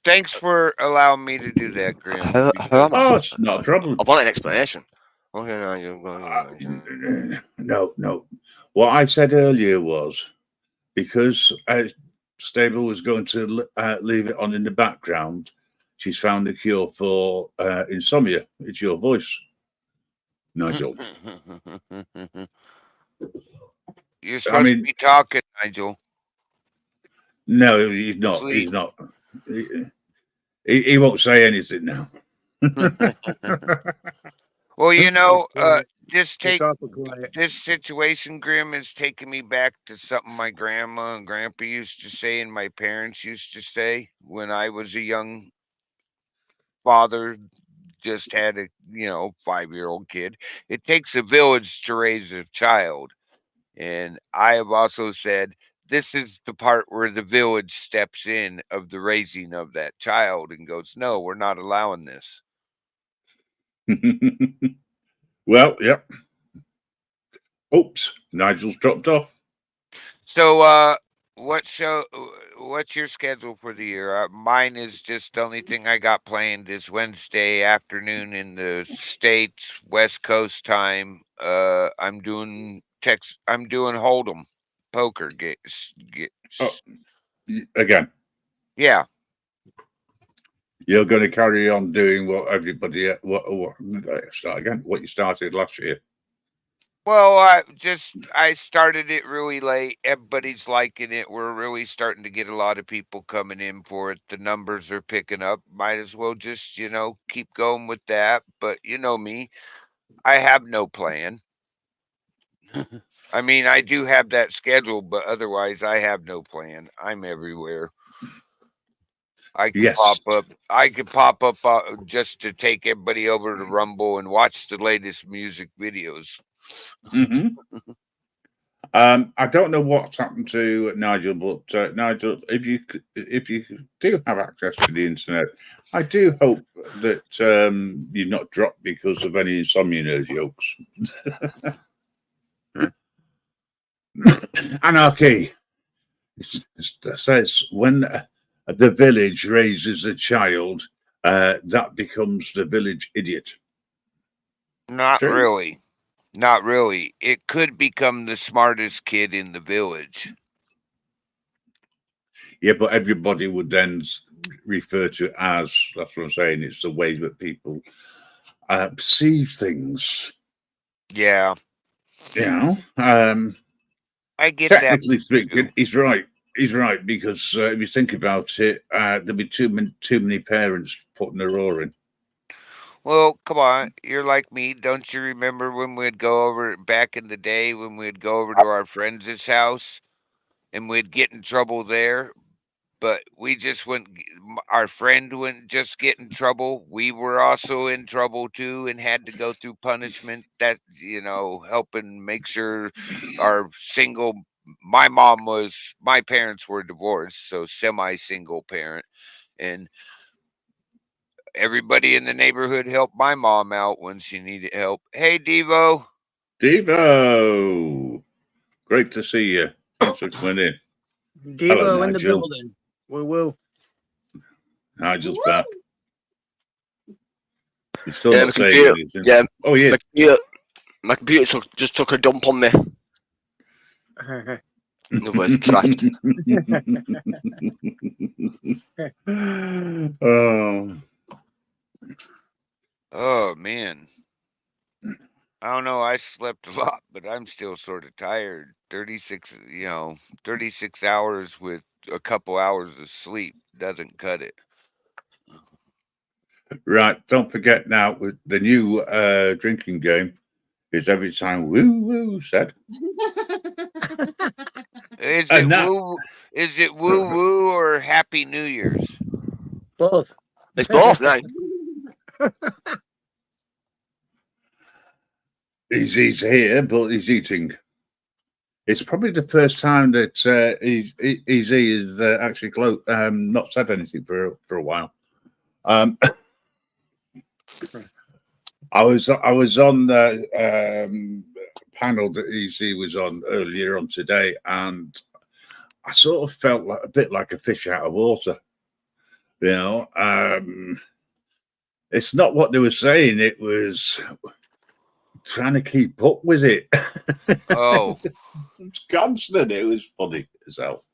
thanks for allowing me to do that, Grim. Oh, it's not a problem. I want an explanation. Okay, Nigel. No. What I said earlier was because Stable was going to leave it on in the background, she's found a cure for insomnia. It's your voice, Nigel. You're supposed to be talking, Nigel. No, he's not. Sleep. He's not. He won't say anything now. Well, you know, quiet. this It's awful quiet. this situation, Grim, is taking me back to something my grandma and grandpa used to say and my parents used to say when I was a young father, just had a 5-year-old kid. It takes a village to raise a child. And I have also said this is the part where the village steps in of the raising of that child and goes, no, we're not allowing this. Well, yep. Oops, Nigel's dropped off. So, what's your schedule for the year? Mine is just the only thing I got planned is Wednesday afternoon in the States, West Coast time. I'm doing Hold'em poker Again, yeah. you're going to carry on doing what everybody start again. What you started last year. Well, I started it really late. Everybody's liking it. We're really starting to get a lot of people coming in for it. The numbers are picking up. Might as well just, keep going with that. But you know me, I have no plan. I mean, I do have that schedule, but otherwise I have no plan. I'm everywhere. I can pop up just to take everybody over to Rumble and watch the latest music videos. Mm-hmm. I don't know what's happened to Nigel, but Nigel, if you do have access to the internet, I do hope that you're not dropped because of any insomnia jokes. Anarchy says when the village raises a child, that becomes the village idiot. Not True. really. Not really. It could become the smartest kid in the village. Yeah, but everybody would then refer to it as, that's what I'm saying, it's the way that people perceive things. Yeah. I get technically that. speaking, he's right. He's right, because if you think about it, there'd be too many parents putting their oar in. Well, come on. You're like me. Don't you remember when we'd go over back in the day when we'd go over to our friend's house and we'd get in trouble there? But we just our friend wouldn't just get in trouble. We were also in trouble too and had to go through punishment. That, helping make sure my parents were divorced, so semi-single parent. And everybody in the neighborhood helped my mom out when she needed help. Hey, Devo. Devo, great to see you. Thanks for coming in. Devo Hello, in the Nigel. building. Woo woo. Nigel's back. He's still Yeah, not saying computer. anything. Yeah. Oh, yeah. My computer just took a dump on me. The voice crashed. Oh, man. I don't know. I slept a lot, but I'm still sort of tired. 36 hours with a couple hours of sleep doesn't cut it. Right. Don't forget now, with the new drinking game is every time woo woo said. Is it woo woo or Happy New Year's? Both. It's both now. He's here, but he's eating. It's probably the first time that he's actually not said anything for a while. I was on the panel that EZ was on earlier on today, and I sort of felt a bit like a fish out of water. It's not what they were saying; it was trying to keep up with it. Oh, It's constant. It was funny as hell.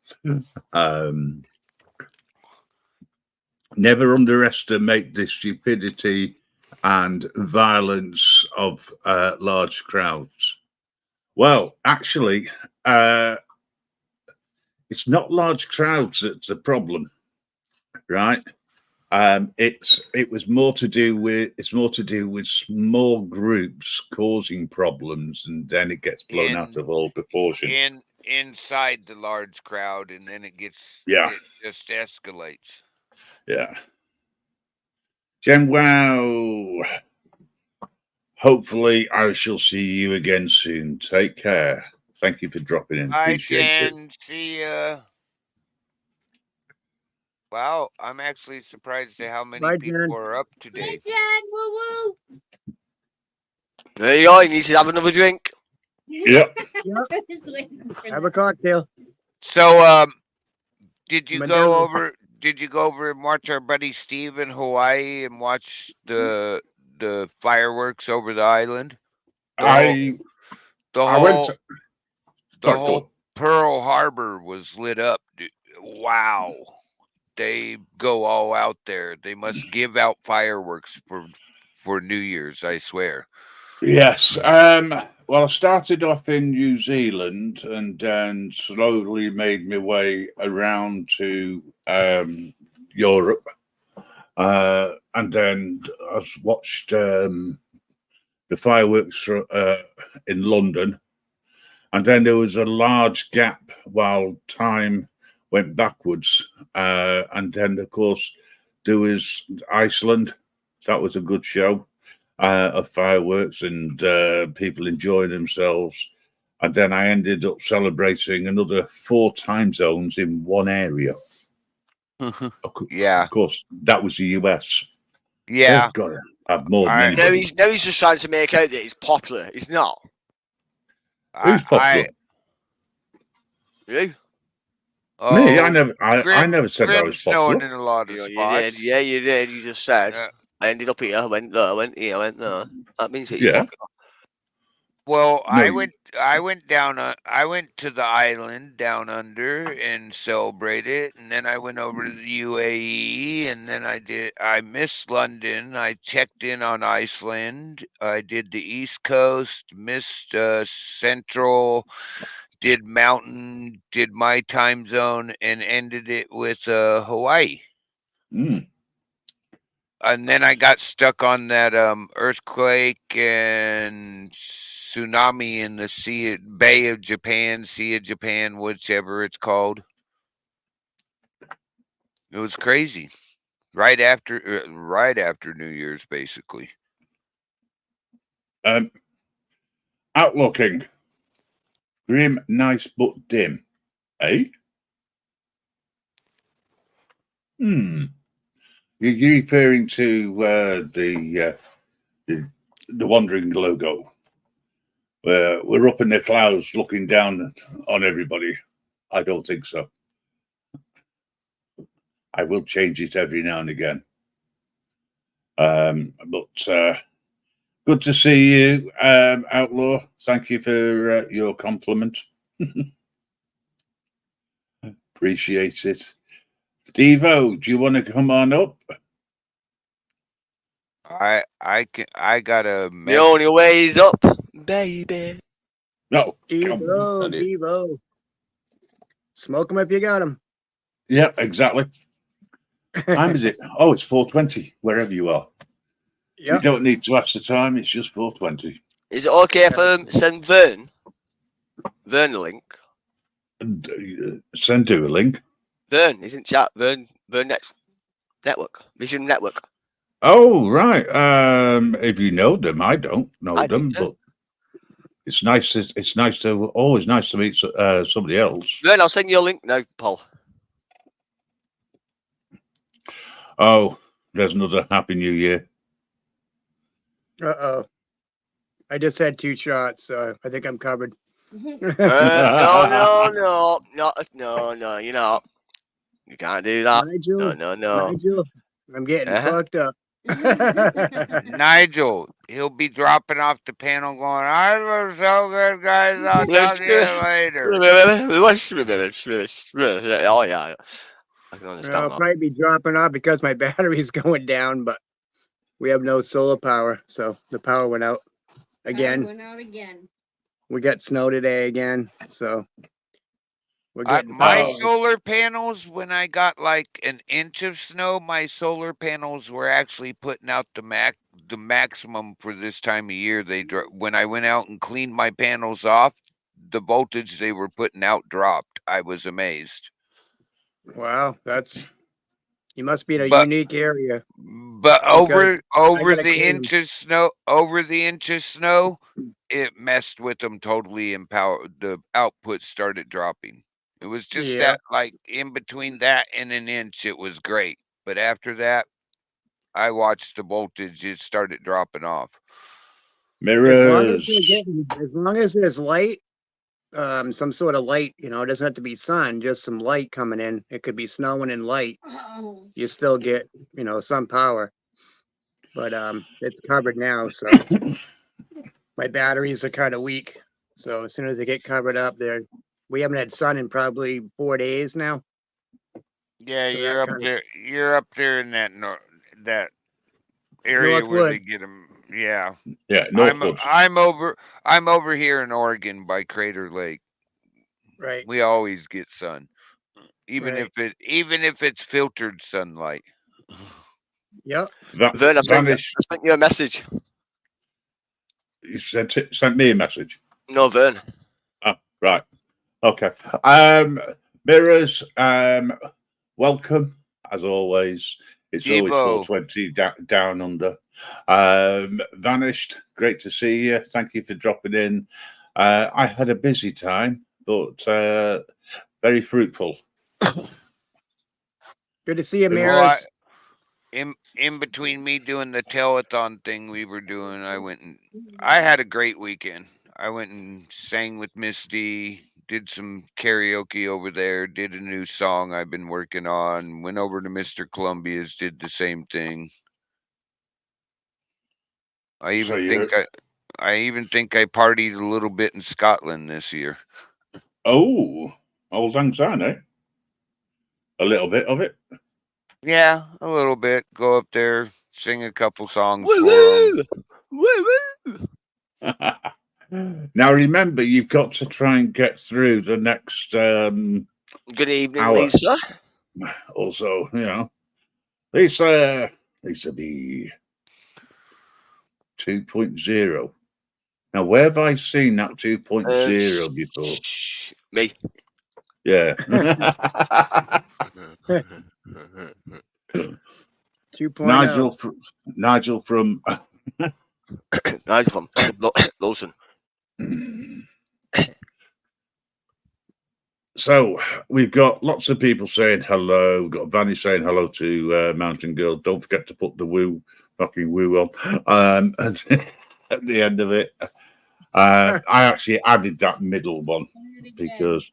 never underestimate the stupidity and violence of large crowds. Well, actually, it's not large crowds that's the problem, right? It was more to do with small groups causing problems, and then it gets blown out of all proportion. Inside the large crowd, and then it just escalates. Yeah. Jen, wow. Hopefully, I shall see you again soon. Take care. Thank you for dropping in. Hi, Appreciate it. Jen. See ya. Wow, I'm actually surprised at how many Bye, people Jen. are up today. Woo woo. There you go. You need to have another drink. Yep. Have a cocktail. So, did you Madonna. go over? Did you go over and watch our buddy Steve in Hawaii and watch the fireworks over the island? I went. The whole Pearl Harbor was lit up. Dude. Wow. They go all out there. They must give out fireworks for New Year's, I swear. Yes. Well, I started off in New Zealand and then slowly made my way around to Europe. And then I watched the fireworks in London. And then there was a large gap while time went backwards. And then, of course, there was Iceland. That was a good show of fireworks and people enjoying themselves. And then I ended up celebrating another 4 time zones in one area. Yeah. Of course, that was the US. Yeah. They've got to have more than Now anybody. he's just trying to make out that he's popular. He's not. Who's popular? You? Me? I Grim- never said I was Grim's known popular. in a lot of You spots. did. Yeah, you did. You just said. Yeah. I ended up here, went there, went here, went there. That means that you're Yeah. popular. Well, No, I went down. I went to the island down under and celebrated, and then I went over to the UAE, and then I missed London. I checked in on Iceland. I did the East Coast, missed Central, did Mountain, did my time zone, and ended it with Hawaii. And then I got stuck on that earthquake and tsunami in the Bay of Japan, Sea of Japan, whichever it's called. It was crazy. Right after New Year's, basically. Outlooking. Grim, nice but dim. Eh? You're referring to the Wandering logo. We're up in the clouds looking down on everybody. I don't think so. I will change it every now and again. But good to see you, Outlaw. Thank you for your compliment. Appreciate it. Devo, do you want to come on up? I got a The only way is up, baby. No. Devo, Devo. Smoke them if you got them. Yeah, exactly. Time is it? Oh, it's 4:20, wherever you are. You Yep. don't need to ask the time, it's just 4:20. Is it okay if I send Vern the link? Send you a link. Vern, he's in chat. Vern Network. Vision Network. Oh, right. If you know them, I don't know I them, do. but it's nice. Always nice to meet somebody else. Vern, I'll send you a link now, Paul. Oh, there's another Happy New Year. Uh-oh. I just had 2 shots, so I think I'm covered. No, you're not. You can't do that. Nigel, No. Nigel, I'm getting Uh-huh. fucked up. Nigel, he'll be dropping off the panel going, I was so good, guys. I'll talk to you later. Oh, yeah. I can I'll understand that. probably be dropping off because my battery's going down, but we have no solar power, so the power went out again. Went out again. We got snow today again, so we're getting My power. solar panels, when I got like an inch of snow, my solar panels were actually putting out the maximum for this time of year. When I went out and cleaned my panels off, the voltage they were putting out dropped. I was amazed. Wow, you must be in a But unique area. But over gotta the clean 'em. inch of snow, it messed with them totally, and the output started dropping. It was just Yeah. that, like in between that and an inch, it was great. But after that, I watched the voltage; it started dropping off. Mirrors. As long as there's light, some sort of light, it doesn't have to be sun, just some light coming in. It could be snowing and light. Oh, You still get, some power. But it's covered now, so my batteries are kind of weak. So as soon as they get covered up, we haven't had sun in probably 4 days now. Yeah, So you're that up kinda- there. You're up there in that area where they Northwood. get them. Yeah, Yeah, Northwoods. I'm over here in Oregon by Crater Lake. Right. We always get sun, even Right. if it's filtered sunlight. Yep. Vern, I sent Vanish. you a message. You sent me a message. No, Vern. Right. Okay. Mirrors, welcome as always. It's always Evo. 420 down under. Vanished, great to see you. Thank you for dropping in. I had a busy time, but very fruitful. Good to see you, It was- Mirrors. In between me doing the telethon thing we were doing, I had a great weekend. I went and sang with Miss D, did some karaoke over there, did a new song I've been working on, went over to Mr. Columbia's, did the same thing. I even think I partied a little bit in Scotland this year. Oh, old Lang Syne, eh? A little bit of it. Yeah, a little bit. Go up there, sing a couple songs Woo for 'em. woo! Woo woo! Now remember, you've got to try and get through the next Good evening, hour. Lisa. Also, Lisa B 2.0. Now, where have I seen that 2.0 before? Me. Yeah. 2.0. Nigel from Nice from Lawson. So we've got lots of people saying hello. We've got Vanny saying hello to Mountain Girl. Don't forget to put the fucking woo on and at the end of it. I actually added that middle one because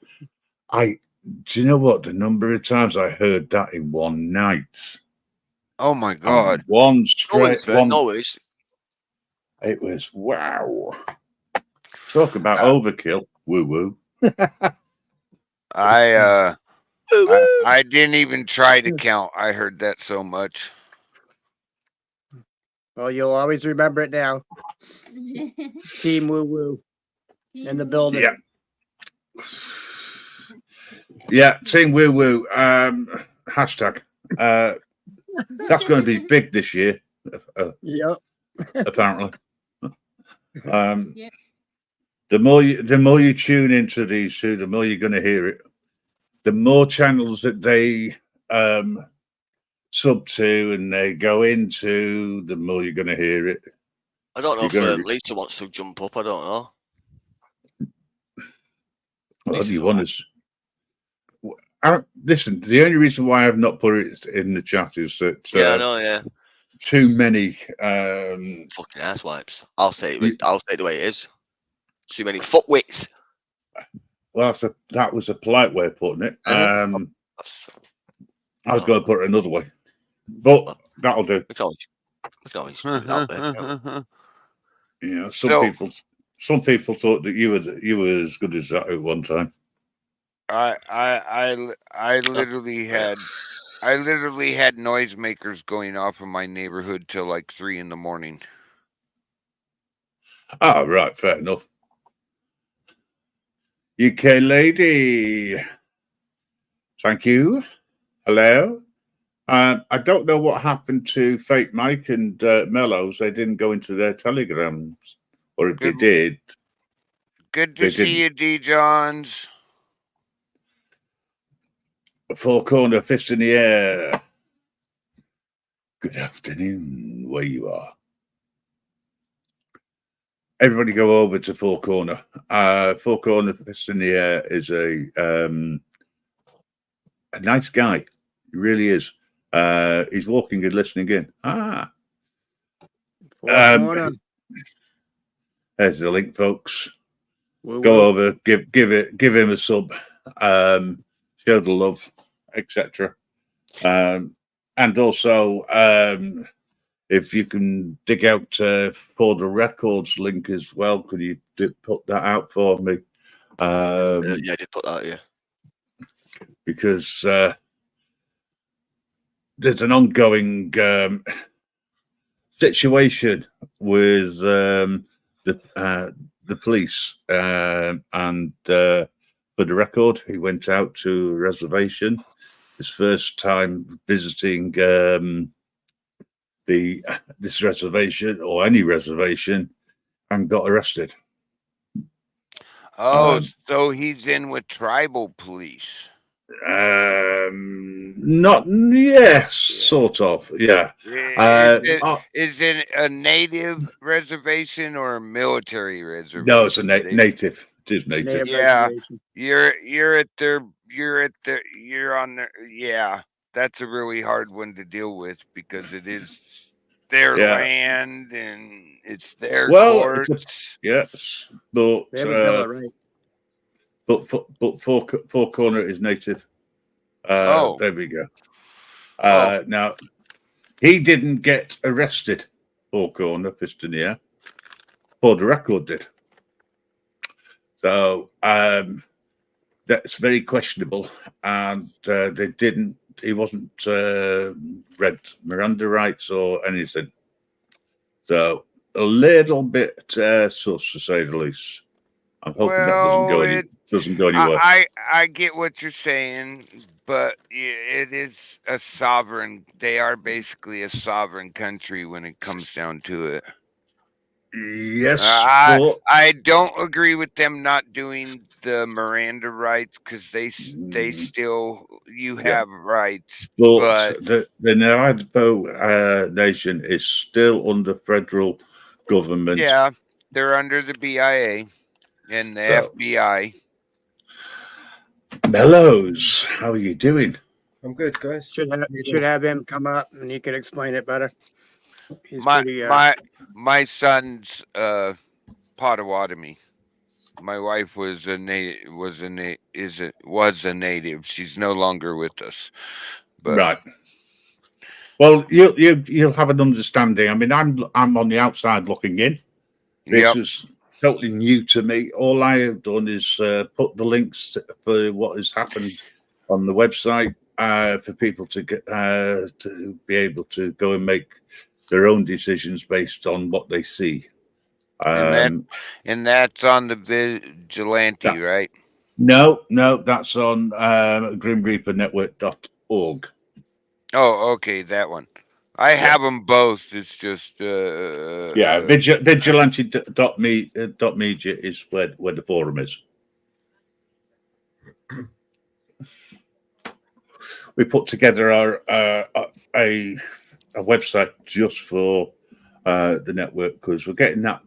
do you know what? The number of times I heard that in one night. Oh my God. One straight one. No worries. It was wow. Talk about overkill. Woo woo. I didn't even try to count. I heard that so much. Well, you'll always remember it now. Team Woo Woo in the building. Yeah. Yeah, Team Woo Woo. Hashtag. That's going to be big this year. Yep. Apparently. Yeah. The more you tune into these two, the more you're going to hear it. The more channels that they sub to and they go into, the more you're going to hear it. I don't know You're if gonna Lisa wants to jump up. I don't know. Well, Lisa's you all want to listen. The only reason why I've not put it in the chat is that Yeah, I know. Yeah. too many. Fucking asswipes. I'll say it the way it is. Too many fuckwits. Well, that was a polite way of putting it. I was going to put it another way, but that'll do. We can always put it out there. can't we? Some people thought that you were as good as that at one time. I literally had noisemakers going off in my neighborhood till like 3 in the morning. Ah, right, fair enough. UK lady. Thank you. Hello. I don't know what happened to Fake Mike and Mellows. They didn't go into their telegrams, or if Good- they did, Good They to see you, D. Johns. Four corner, fist in the air. Good afternoon, where you are. Everybody go over to Four Corner. Four Corner, fist in the air is a nice guy. He really is. He's walking and listening in. Corner. There's the link, folks. Woo Go woo. over, give him a sub, show the love, etc. And also, if you can dig out For the Records link as well, could you put that out for me? Yeah, I did put that. Yeah. Because there's an ongoing situation with the police, and For the Record, he went out to a reservation. His first time visiting this reservation or any reservation, and got arrested. Oh, so he's in with tribal police. Not yes, sort of, yeah. Is it a native reservation or a military reservation? No, it's a native. It is native. Native Yeah. reservation. You're on there. Yeah, that's a really hard one to deal with because it is their Yeah. land and it's their Well, it's courts. Yes, but They haven't built it right. but Four Corner is native. Oh. There we go. Oh. Now, he didn't get arrested. Four Corner, fist in the air. For the Record did. So that's very questionable, and they didn't. He wasn't read Miranda rights or anything. So a little bit sus, to say the least. I'm hoping that doesn't go anywhere. I get what you're saying, but it is a sovereign. They are basically a sovereign country when it comes down to it. Yes, I don't agree with them not doing the Miranda rights because they still have rights. But the Navajo Nation is still under federal government. Yeah, they're under the BIA and the FBI. Mellows, how are you doing? I'm good, guys. Should have him come up and he could explain it better. He's My son's Potawatomi. My wife was a native. She's no longer with us. But Right. Well, you'll have an understanding. I mean, I'm on the outside looking in. This is totally new to me. All I have done is put the links for what has happened on the website for people to get to be able to go and make their own decisions based on what they see. and that's on the Vigilante, right? No, that's on GrimReaperNetwork.org. Oh, okay, that one. I have them both. It's just Vigilante.media is where the forum is. We put together a website just for the network because we're getting that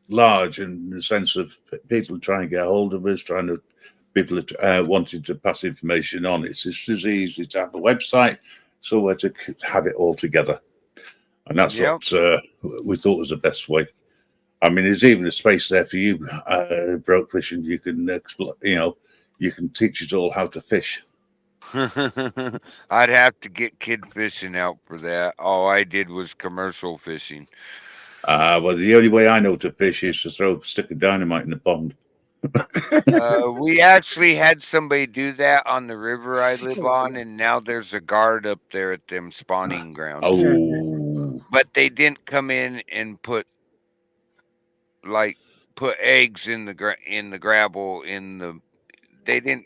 large in the sense of people trying to get hold of us, people wanting to pass information on. It's just as easy to have a website, somewhere to have it all together. And that's what we thought was the best way. I mean, there's even a space there for you, broke fishing. You can explore, you can teach us all how to fish. I'd have to get kid fishing out for that. All I did was commercial fishing. Well, the only way I know to fish is to throw a stick of dynamite in the pond. We actually had somebody do that on the river I live on, and now there's a guard up there at them spawning grounds. Oh, But they didn't come in and put eggs in the gravel they didn't.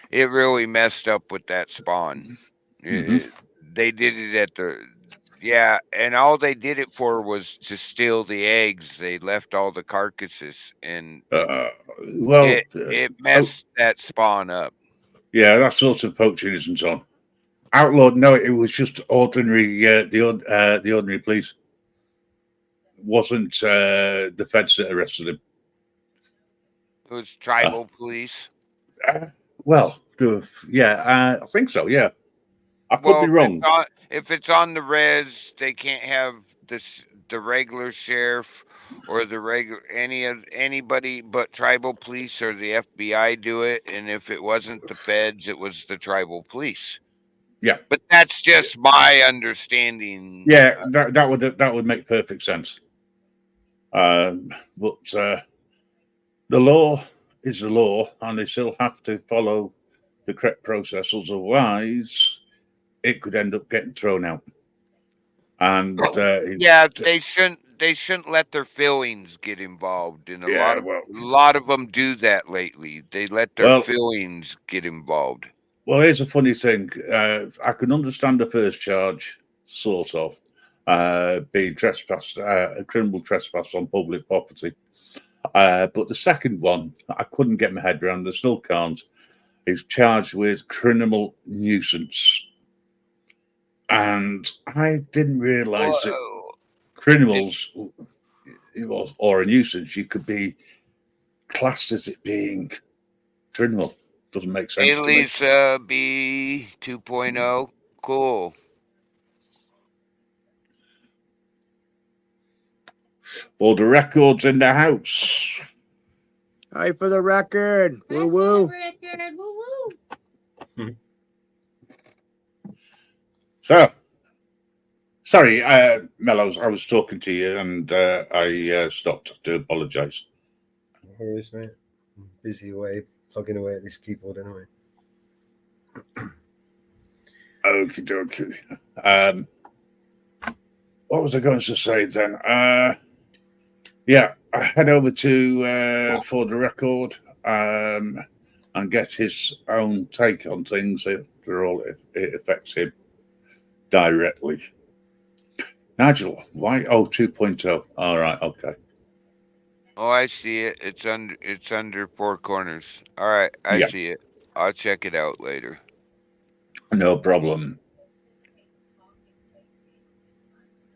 It really messed up with that spawn. Mhm. They did it at yeah, and all they did it for was to steal the eggs. They left all the carcasses, and well, it messed that spawn up. yeah, that sort of poaching isn't on. Outlawed, no, it was just ordinary, the ordinary police. It wasn't the feds that arrested him. It was tribal police. Well, yeah, I think so. Yeah, I could be wrong. If it's on the res, they can't have the regular sheriff or anybody but tribal police or the FBI do it. And if it wasn't the feds, it was the tribal police. Yeah, but that's just my understanding. Yeah, that would make perfect sense. But the law is the law, and they still have to follow the correct process. Otherwise, it could end up getting thrown out. And yeah, they shouldn't let their feelings get involved. And a lot of them do that lately. They let their feelings get involved. Well, here's a funny thing. I can understand the first charge, sort of, being a criminal trespass on public property. But the second one, I couldn't get my head around. I still can't. He's charged with criminal nuisance. And I didn't realise that criminals, or a nuisance, you could be classed as it being criminal. Doesn't make sense to me. Lisa B 2.0. Cool. For the records in the house. Hi for the record. Woo woo. Record. Woo woo. So, sorry, Mellows, I was talking to you and I stopped to apologise. No worries, mate. I'm busy away, plugging away at this keyboard anyway. Okie dokie. What was I going to say then? Yeah, I head over to For the Record and get his own take on things after all it affects him directly. Nigel, why? Oh, 2.0. All right, okay. Oh, I see it. It's under Four Corners. All right, I see it. I'll check it out later. No problem.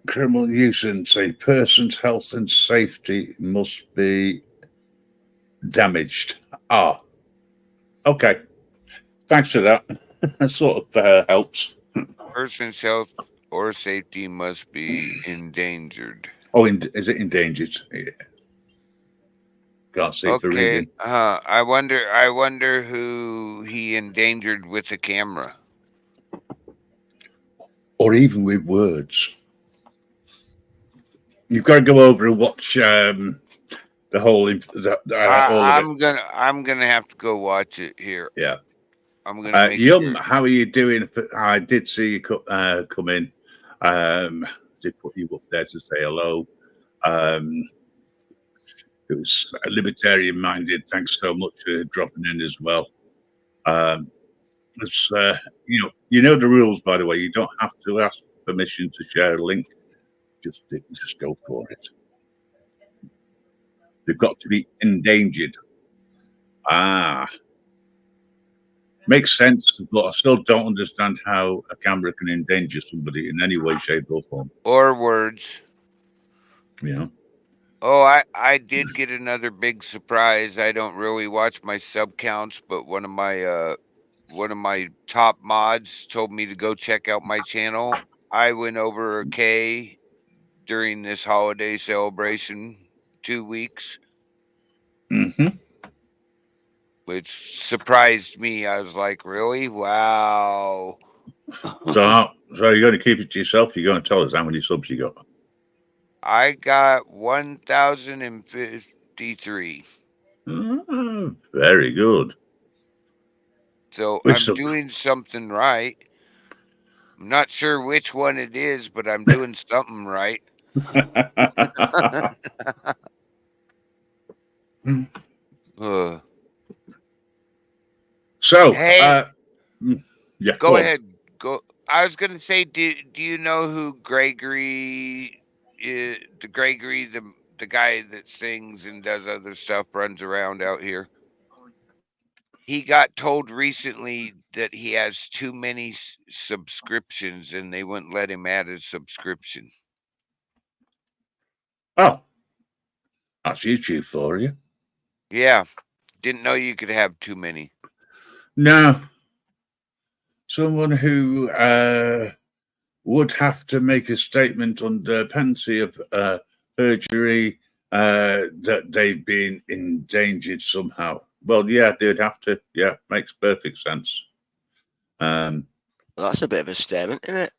Criminal nuisance. A person's health and safety must be damaged. Okay. Thanks for that. That sort of helps. Person's health or safety must be endangered. Oh, is it endangered? Yeah. Can't see for reading. I wonder who he endangered with a camera. Or even with words. You've got to go over and watch the whole. I'm gonna have to go watch it here. Yeah. I'm gonna. Yum, how are you doing? I did see you come in. Did put you up there to say hello. It was libertarian minded. Thanks so much for dropping in as well. It's, you know the rules, by the way. You don't have to ask permission to share a link. Just go for it. They've got to be endangered. Makes sense, but I still don't understand how a camera can endanger somebody in any way, shape, or form. Or words. Yeah. Oh, I did get another big surprise. I don't really watch my sub counts, but one of my top mods told me to go check out my channel. I went over a K during this holiday celebration, 2 weeks. Mm-hmm. Which surprised me. I was like, really? Wow. So you're going to keep it to yourself? You're going to tell us how many subs you got? I got 1,050. D3. Very good. So Which I'm some- doing something right. I'm not sure which one it is, but I'm doing something right. So, Hey. yeah, Go on. ahead. Go. I was gonna say, do you know who Gregory is? The Gregory, the guy that sings and does other stuff, runs around out here. He got told recently that he has too many subscriptions, and they wouldn't let him add his subscription. Oh, that's YouTube for you. Yeah, didn't know you could have too many. No, someone who would have to make a statement under penalty of perjury that they've been endangered somehow. Well, yeah, they'd have to. Yeah, makes perfect sense. Well, that's a bit of a statement, isn't it?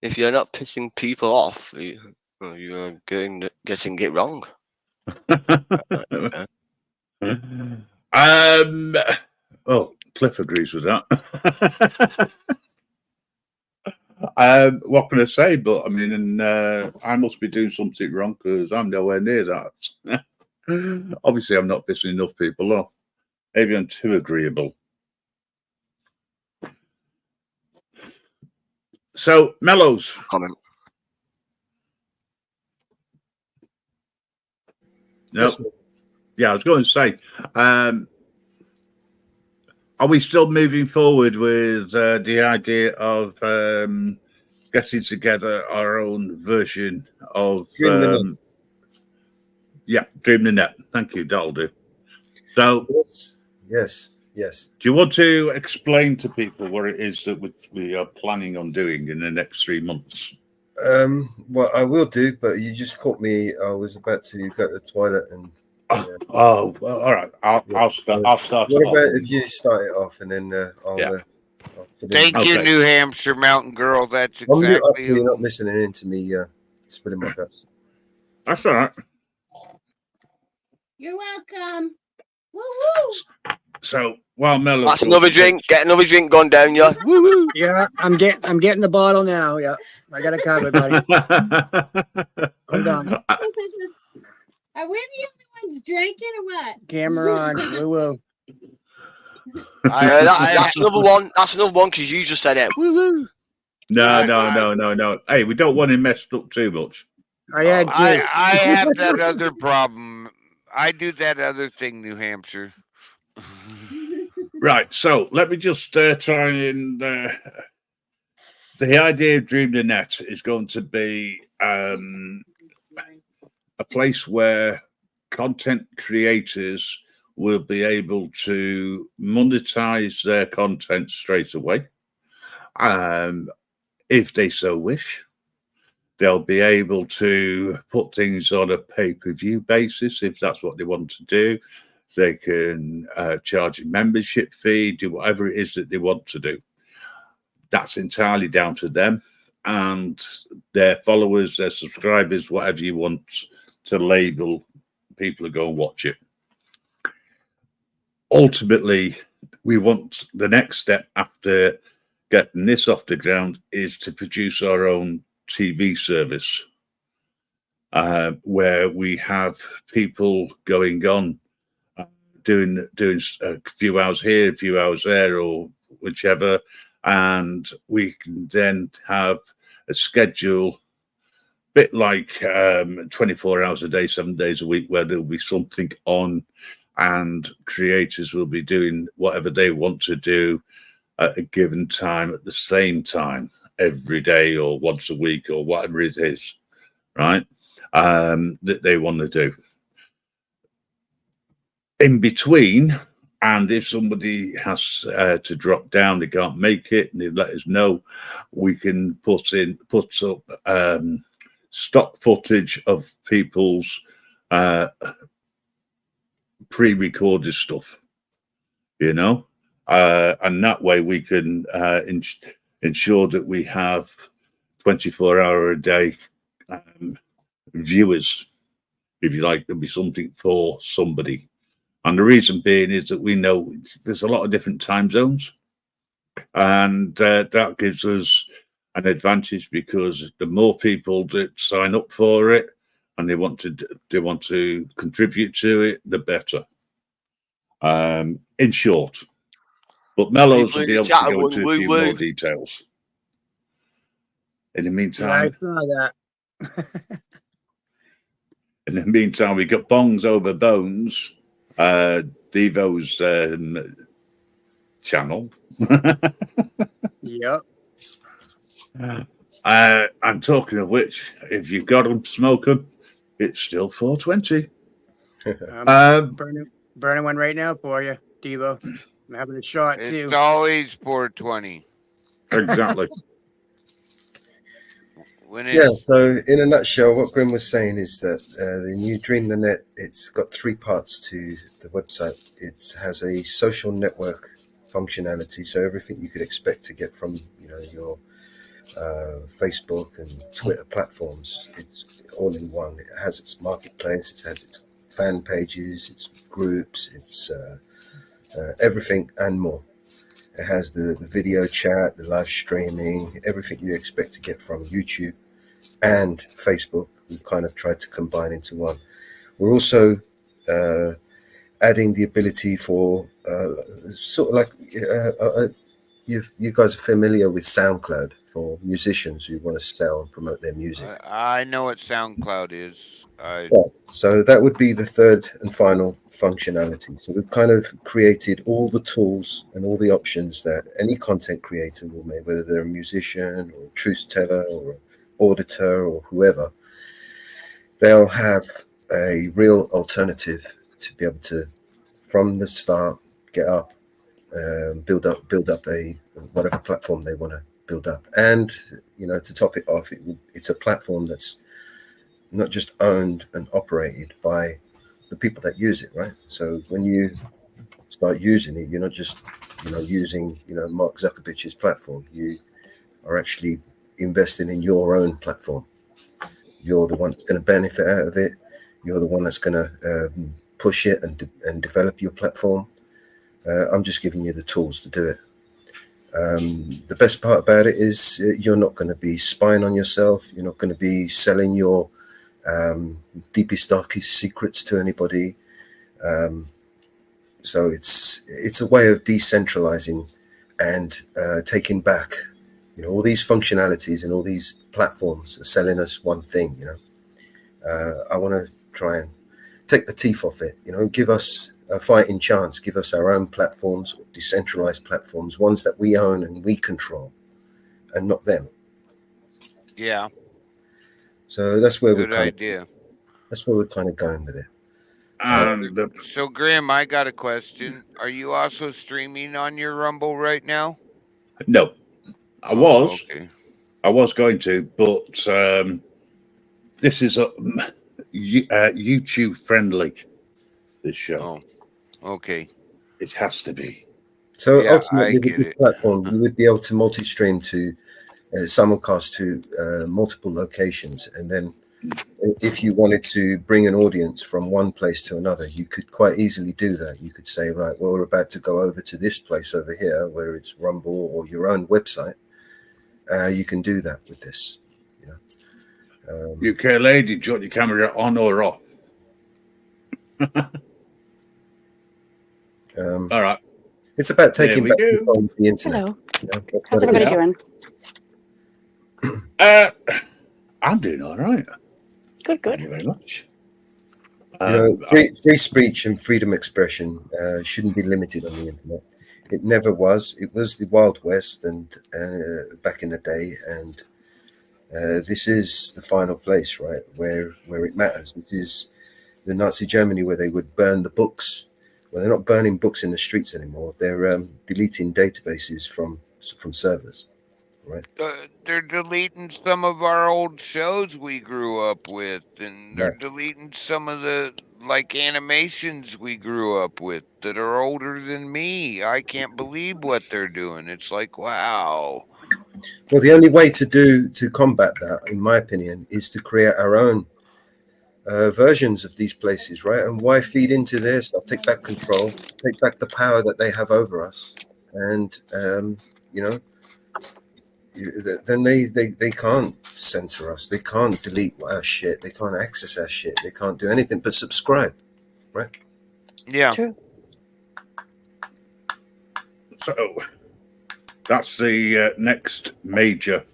If you're not pissing people off, you're getting it wrong. Well, Cliff agrees with that. What can I say? But I mean, I must be doing something wrong because I'm nowhere near that. Obviously, I'm not pissing enough people off. Maybe I'm too agreeable. So, Mellows. Comment. No. Yes, Yeah, I was going to say, are we still moving forward with the idea of getting together our own version of Dream the Net. Yeah, Dream the Net. Thank you, that'll do. So, Yes. do you want to explain to people what it is that we are planning on doing in the next 3 months? Well, I will do, but you just caught me. I was about to go to the toilet, and Oh, well, all right. I'll start. I'll start. what it off. about if you start it off, and then I'll fit in. Thank you, Okay. New Hampshire Mountain Girl. That's I'm exactly you're not listening in to me spilling my guts. That's all right. You're welcome. Woo woo. So, while Mellow, That's another drink. Get another drink gone down, yeah. Woo woo. Yeah, I'm getting the bottle now. Yeah, I got it covered, buddy. Hold on. Are we the only ones drinking or what? Camera on. Woo woo. That's another one. That's another one because you just said it. Woo woo. No. Hey, we don't want him messed up too much. I had two. I have that other problem. I do that other thing, New Hampshire. Right. So let me just try and the idea of Dream the Net is going to be a place where content creators will be able to monetize their content straight away. If they so wish, they'll be able to put things on a pay-per-view basis if that's what they want to do. They can charge a membership fee, do whatever it is that they want to do. That's entirely down to them and their followers, their subscribers, whatever you want to label people to go and watch it. Ultimately, we want the next step after getting this off the ground is to produce our own TV service where we have people going on doing a few hours here, a few hours there, or whichever, and we can then have a schedule, bit like 24 hours a day, 7 days a week, where there'll be something on, and creators will be doing whatever they want to do at a given time at the same time every day or once a week or whatever it is, right? That they want to do. In between, and if somebody has to drop down, they can't make it, and they let us know, we can put up stock footage of people's pre-recorded stuff, you know, and that way we can ensure that we have 24-hour a day viewers, if you like. There'll be something for somebody. And the reason being is that we know there's a lot of different time zones. And that gives us an advantage because the more people that sign up for it and they want to contribute to it, the better. In short. But Mellows People will in be the able chat to are go going into a woo few woo. more details. In the Yeah, I meantime, saw that. we got Bongs Over Bones, Devo's channel. Yep. I'm talking of which, if you've got them, smoke them. It's still 420. I'm burning one right now for you, Devo. I'm having a shot too. It's always 420. Exactly. When it, Yeah, so in a nutshell, what Grim was saying is that the new Dream the Net, it's got 3 parts to the website. It has a social network functionality, so everything you could expect to get from your Facebook and Twitter platforms, it's all in one. It has its marketplace, it has its fan pages, its groups, its everything and more. It has the video chat, the live streaming, everything you expect to get from YouTube and Facebook. We've kind of tried to combine into one. We're also adding the ability for sort of like you guys are familiar with SoundCloud for musicians who want to sell and promote their music. I know what SoundCloud is. Right. So that would be the third and final functionality. So we've kind of created all the tools and all the options that any content creator will make, whether they're a musician or a truth teller or an auditor or whoever. They'll have a real alternative to be able to, from the start, get up, build up a whatever platform they want to build up. And to top it off, it's a platform that's not just owned and operated by the people that use it, right? So when you start using it, you're not just using Mark Zuckerberg's platform. You are actually investing in your own platform. You're the one that's going to benefit out of it. You're the one that's going to push it and develop your platform. I'm just giving you the tools to do it. The best part about it is you're not going to be spying on yourself. You're not going to be selling your deepest, darkest secrets to anybody. So it's a way of decentralizing and taking back, all these functionalities and all these platforms are selling us one thing. I want to try and take the teeth off it. Give us a fighting chance. Give us our own platforms, decentralized platforms, ones that we own and we control, and not them. Yeah. So that's where Good idea. That's where we're kind of going with it. So Graham, I got a question. Are you also streaming on your Rumble right now? No, I was. Okay. I was going to, but this is YouTube friendly. This show. Oh, okay. It has to be. So Yeah, ultimately, I with get this it. platform, you would be able to multi-stream to simulcast to multiple locations, and then if you wanted to bring an audience from one place to another, you could quite easily do that. You could say, right, well, we're about to go over to this place over here where it's Rumble or your own website. You can do that with this. UK lady, do you want your camera on or off? All right. It's about taking back go. control of the internet. Hello. That's How's what it everybody is. doing? I'm doing all right. Good, Thank you good. very much. Free speech and freedom of expression shouldn't be limited on the internet. It never was. It was the Wild West and back in the day, and this is the final place, right, where it matters. This is the Nazi Germany where they would burn the books. Well, they're not burning books in the streets anymore. They're deleting databases from servers, right? They're deleting some of our old shows we grew up with, and they're deleting some of the animations we grew up with that are older than me. I can't believe what they're doing. It's like, wow. Well, the only way to combat that, in my opinion, is to create our own versions of these places, right? And why feed into their stuff? Take back control, take back the power that they have over us, and you know, then they can't censor us. They can't delete our shit. They can't access our shit. They can't do anything but subscribe, right? Yeah. True. So that's the next major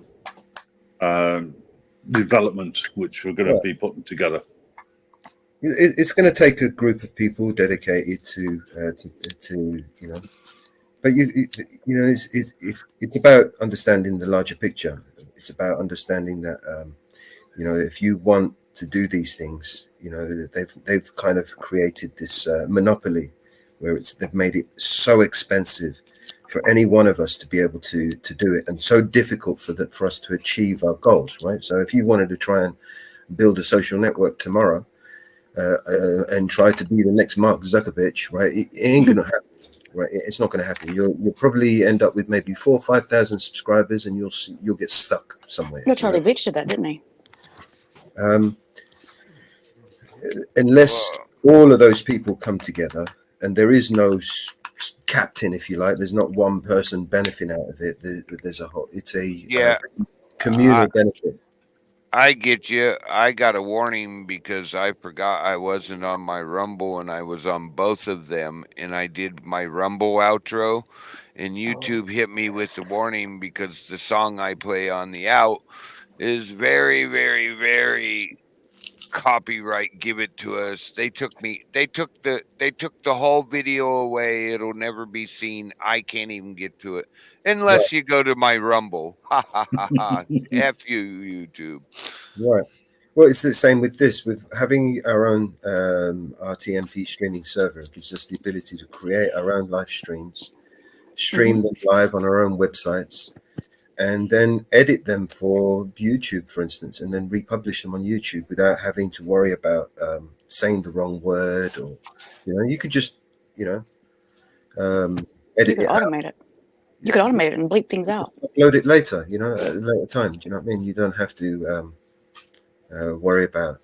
development which we're going to be putting together. It's going to take a group of people dedicated to you know, but you know, it's about understanding the larger picture. It's about understanding that you know, if you want to do these things, you know, they've kind of created this monopoly where they've made it so expensive for any one of us to be able to do it, and so difficult for us to achieve our goals, right? So if you wanted to try and build a social network tomorrow and try to be the next Mark Zuckerberg, right, it ain't gonna happen, right? It's not gonna happen. You'll probably end up with maybe 4,000 or 5,000 subscribers, and you'll get stuck somewhere. No, Charlie Rich did that, didn't he? Unless all of those people come together, and there is no captain, if you like, there's not one person benefiting out of it. There's a whole, it's a communal benefit. I get you. I got a warning because I forgot I wasn't on my Rumble, and I was on both of them, and I did my Rumble outro, and YouTube hit me with the warning because the song I play on the out is very, very, very copyright. Give it to us. They took the whole video away. It'll never be seen. I can't even get to it unless you go to my Rumble. Ha ha ha ha. F you, YouTube. Right. Well, it's the same with this. With having our own RTMP streaming server, it gives us the ability to create our own live streams, stream them live on our own websites, and then edit them for YouTube, for instance, and then republish them on YouTube without having to worry about saying the wrong word, or you could just edit you could automate it. You could automate it and bleep things out. Upload it later, at a later time. Do you know what I mean? You don't have to worry about.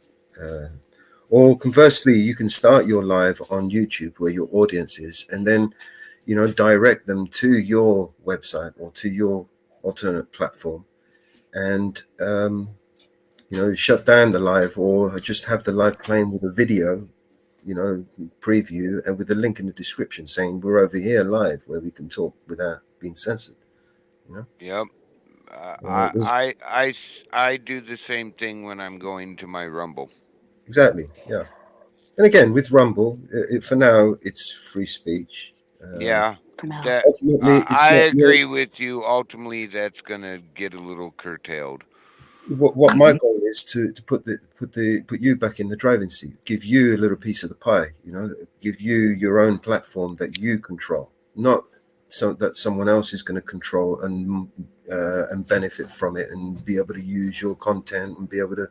Or conversely, you can start your live on YouTube where your audience is, and then direct them to your website or to your alternate platform, and shut down the live, or just have the live playing with a video preview, and with a link in the description saying we're over here live where we can talk without being censored. Yep. I do the same thing when I'm going to my Rumble. Exactly. Yeah. And again, with Rumble, for now it's free speech. Yeah. That, I agree with you. Ultimately, that's gonna get a little curtailed. What my goal is to put you back in the driving seat, give you a little piece of the pie, give you your own platform that you control, not so that someone else is going to control and benefit from it, and be able to use your content and be able to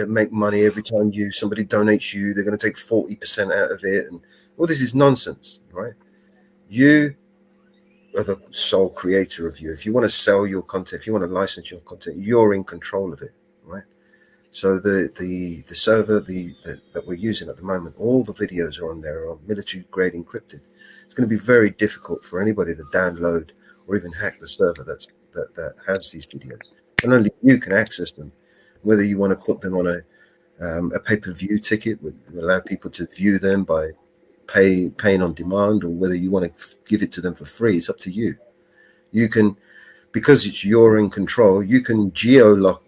make money every time somebody donates you. They're going to take 40% out of it, and all this is nonsense, right? You are the sole creator of you. If you want to sell your content, if you want to license your content, you're in control of it, right? So the server that we're using at the moment, all the videos are on there, are military grade encrypted. It's going to be very difficult for anybody to download or even hack the server that has these videos, and only you can access them. Whether you want to put them on a pay-per-view ticket, would allow people to view them by paying on demand, or whether you want to give it to them for free, it's up to you. You can, because you're in control, you can geo-lock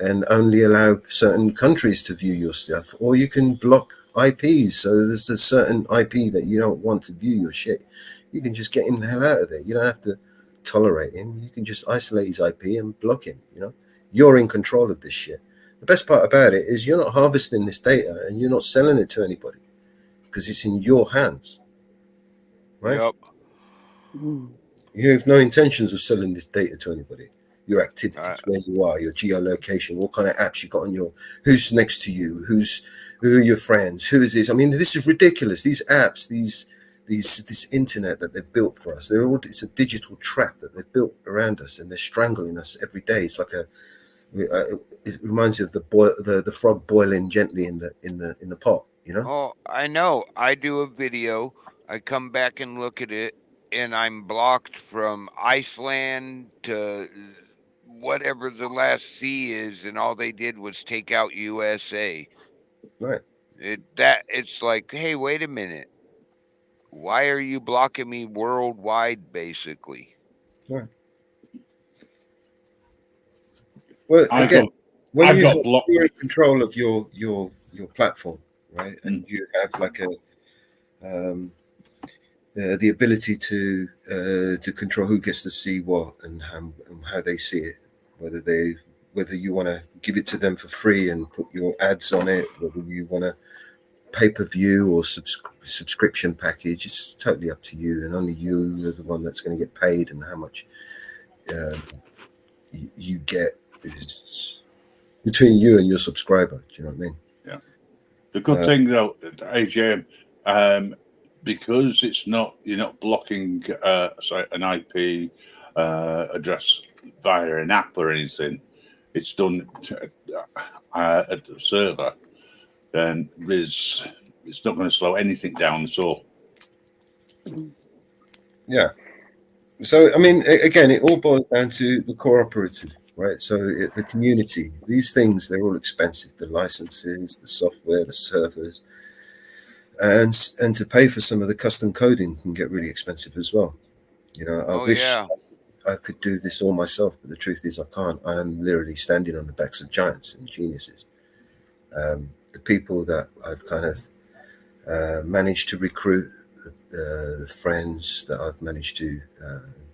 and only allow certain countries to view your stuff, or you can block IPs. So there's a certain IP that you don't want to view your shit, you can just get him the hell out of there. You don't have to tolerate him. You can just isolate his IP and block him. You're in control of this shit. The best part about it is you're not harvesting this data and you're not selling it to anybody, because it's in your hands, right? Yep. You have no intentions of selling this data to anybody. Your activities, where you are, your geolocation, what kind of apps you got on your, who's next to you, who are your friends, who is this? I mean, this is ridiculous. These apps, this internet that they've built for us, it's a digital trap that they've built around us, and they're strangling us every day. It's like It reminds you of the frog boiling gently in the pot. You know. Oh, I know. I do a video. I come back and look at it, and I'm blocked from Iceland to whatever the last sea is, and all they did was take out USA. Right. It's like, hey, wait a minute. Why are you blocking me worldwide, basically? Right. Well, I again, got- when I got blocked. you're in control of your platform, right, and you have like the ability to control who gets to see what and how they see it, whether you want to give it to them for free and put your ads on it, whether you want to pay-per-view or subscription package, it's totally up to you, and only you are the one that's going to get paid, and how much you get is between you and your subscriber. Do you know what I mean? Yeah. The good thing though, AJ, because you're not blocking an IP address via an app or anything. It's done at the server. Then it's not going to slow anything down at all. Yeah. So I mean, again, it all boils down to the cooperative, right? So the community, these things, they're all expensive. The licenses, the software, the servers, and to pay for some of the custom coding can get really expensive as well. You know, I wish I could do this all myself, but the truth is I can't. I'm literally standing on the backs of giants and geniuses. The people that I've kind of managed to recruit, the friends that I've managed to,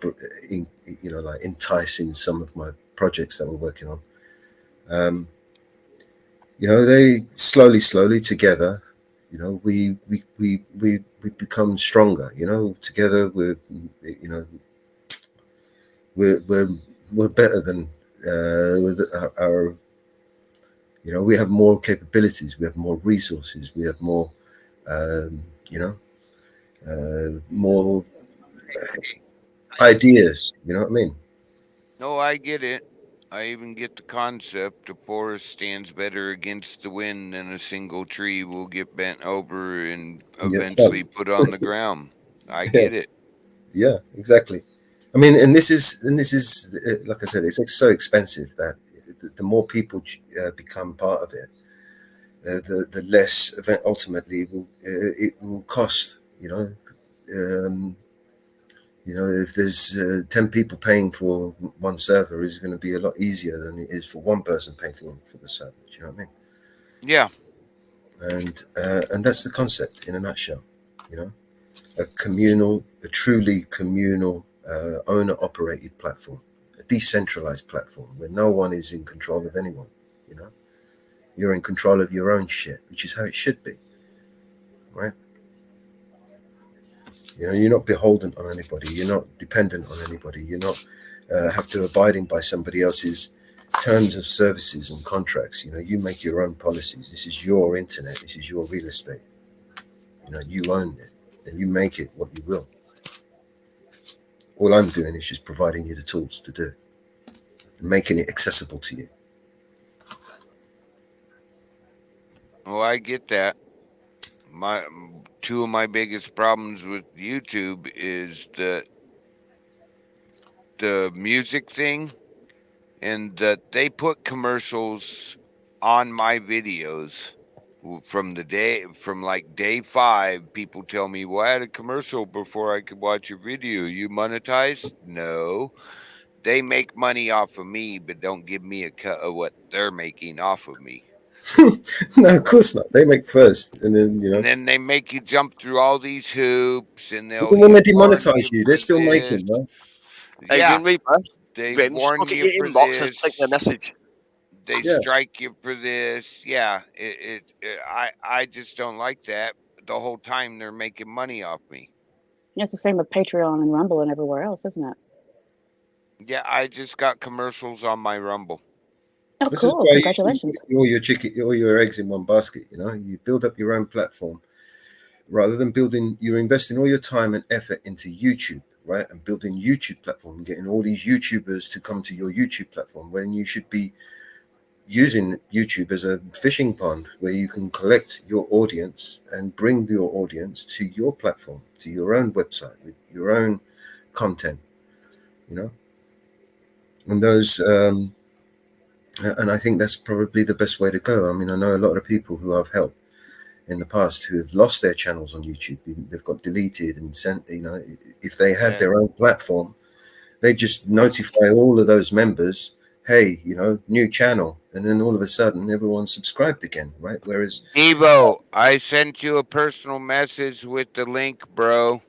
like entice in some of my projects that we're working on. They slowly together, we become stronger. Together we're better than with our. We have more capabilities, we have more resources, we have more, more ideas. You know what I mean? No, I get it. I even get the concept. A forest stands better against the wind than a single tree will get bent over and eventually put on the ground. I get it. Yeah, exactly. I mean, and this is like I said, it's so expensive that the more people become part of it, the less ultimately it will cost. If there's 10 people paying for one server, is going to be a lot easier than it is for one person paying for the server. Do you know what I mean? Yeah. And that's the concept in a nutshell. A truly communal, owner-operated platform, a decentralized platform where no one is in control of anyone. You're in control of your own shit, which is how it should be, right? You're not beholden on anybody. You're not dependent on anybody. You're not have to abiding by somebody else's terms of services and contracts. You make your own policies. This is your internet. This is your real estate. You own it, and you make it what you will. All I'm doing is just providing you the tools to do it, and making it accessible to you. Oh, I get that. Two of my biggest problems with YouTube is the music thing, and that they put commercials on my videos from like day 5. People tell me, well, I had a commercial before I could watch your video. You monetize? No. They make money off of me, but don't give me a cut of what they're making off of me. No, of course not. They make first, and then And then they make you jump through all these hoops, and even when they demonetize you, they're still making, right? Hey, yeah. Green Reaper. They Grim, warn look at you your for inbox and this. click the message. They strike you for this. Yeah, I just don't like that. The whole time they're making money off me. Yeah, it's the same with Patreon and Rumble and everywhere else, isn't it? Yeah, I just got commercials on my Rumble. Oh, cool! Congratulations. All your eggs in one basket. You build up your own platform rather than you're investing all your time and effort into YouTube, right? And building YouTube platform, and getting all these YouTubers to come to your YouTube platform when you should be using YouTube as a fishing pond where you can collect your audience and bring your audience to your platform, to your own website with your own content, you know. And those, and I think that's probably the best way to go. I mean, I know a lot of people who I've helped in the past who have lost their channels on YouTube. They've got deleted and sent, you know, if they had their own platform, they just notify all of those members, hey, you know, new channel. And then all of a sudden everyone's subscribed again, right? Whereas Evo, I sent you a personal message with the link, bro.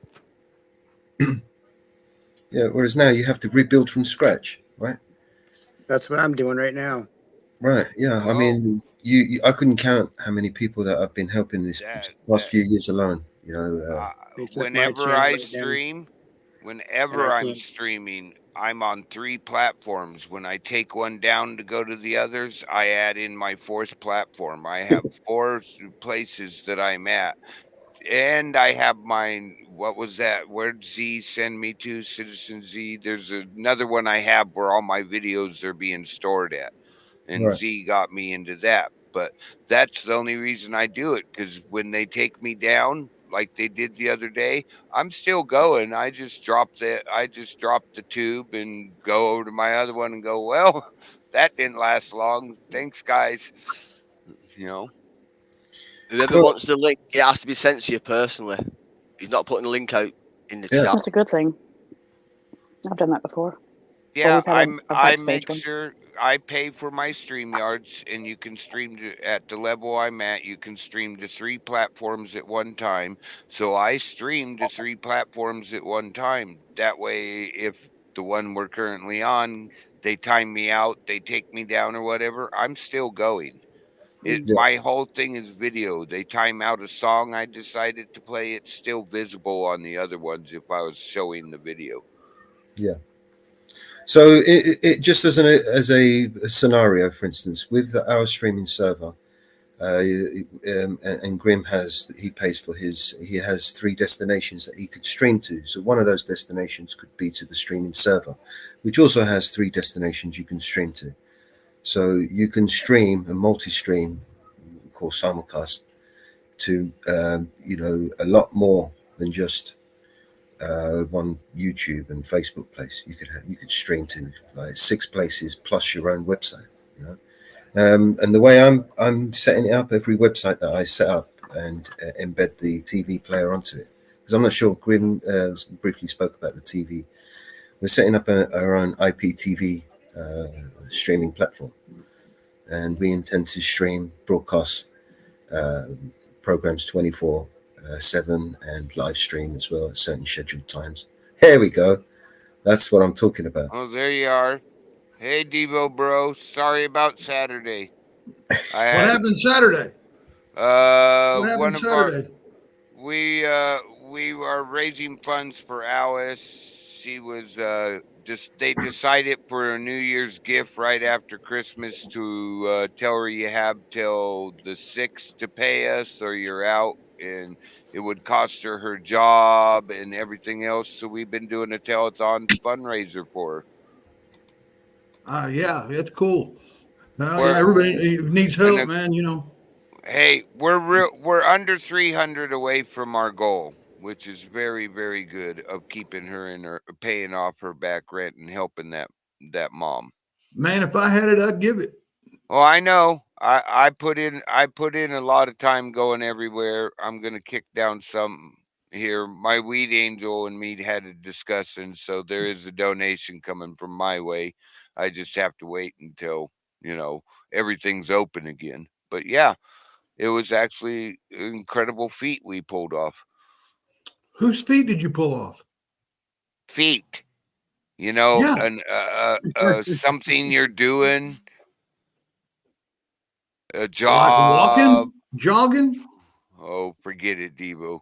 yeah, whereas now you have to rebuild from scratch, right? That's what I'm doing right now. Right. Yeah. I mean, you I couldn't count how many people that I've been helping this last few years alone. You know, Whenever I stream, whenever I'm streaming, I'm on 3 platforms. When I take one down to go to the others, I add in my 4th platform. I have 4 places that I'm at. And I have mine. What was that? Where'd Z send me to? Citizen Z. There's another one I have where all my videos are being stored at. And Right. Z got me into that. But that's the only reason I do it, because when they take me down, like they did the other day, I'm still going. I just drop the tube and go over to my other one and go, well, that didn't last long. Thanks, guys. You know. Whoever wants the link, it has to be sent to you personally. He's not putting a link out in the chat. That's a good thing. I've done that before. Yeah, I make sure I pay for my StreamYards, and you can stream at the level I'm at. You can stream to 3 platforms at one time. So I stream to 3 platforms at one time. That way, if the one we're currently on, they time me out, they take me down or whatever, I'm still going. My whole thing is video. They time out a song I decided to play, it's still visible on the other ones if I was showing the video. Yeah. So it just as a scenario, for instance, with our streaming server, and Grim he pays for he has 3 destinations that he could stream to. So one of those destinations could be to the streaming server, which also has 3 destinations you can stream to. So you can stream and multi-stream, called simulcast, to you know, a lot more than just one YouTube and Facebook place. You could stream to like 6 places plus your own website. You know, and the way I'm setting it up, every website that I set up and embed the TV player onto it, because I'm not sure. Grim briefly spoke about the TV. We're setting up our own IPTV streaming platform, and we intend to broadcast programs 24/7 and live stream as well at certain scheduled times. Here we go. That's what I'm talking about. Oh, there you are. Hey, Devo, bro. Sorry about Saturday. What happened Saturday? What happened Saturday? We are raising funds for Alice. She was they decided for a New Year's gift right after Christmas to tell her you have till the 6th to pay us or you're out, and it would cost her job and everything else. So we've been doing a telethon fundraiser for her. Yeah, it's cool. Everybody needs help, man. You know. Hey, we're under 300 away from our goal, which is very, very good of keeping her in her paying off her back rent and helping that mom. Man, if I had it, I'd give it. Oh, I know. I put in a lot of time going everywhere. I'm gonna kick down some here. My weed angel and me had a discussion, so there is a donation coming from my way. I just have to wait until, you know, everything's open again. But yeah, it was actually an incredible feat we pulled off. Whose feet did you pull off? Feet, you know, and something you're doing, a job, like walking, jogging. Oh, forget it, Devo.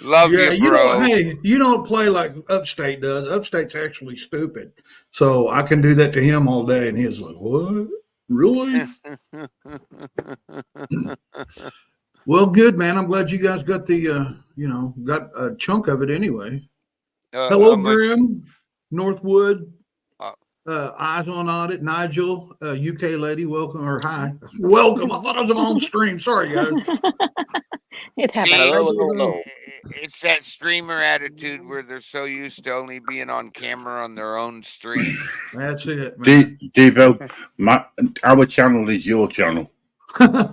Love you, bro. You don't play like Upstate does. Upstate's actually stupid, so I can do that to him all day, and he's like, "What? Really?" Well, good, man. I'm glad you guys got got a chunk of it anyway. Hello, Grim, Northwood, Eyes on Audit, Nigel, UK lady, welcome, or hi. Welcome. I thought I was on stream. Sorry, guys. It's See, happening. Hello. it's that streamer attitude where they're so used to only being on camera on their own stream. That's it, man. Devo, our channel is your channel. I've done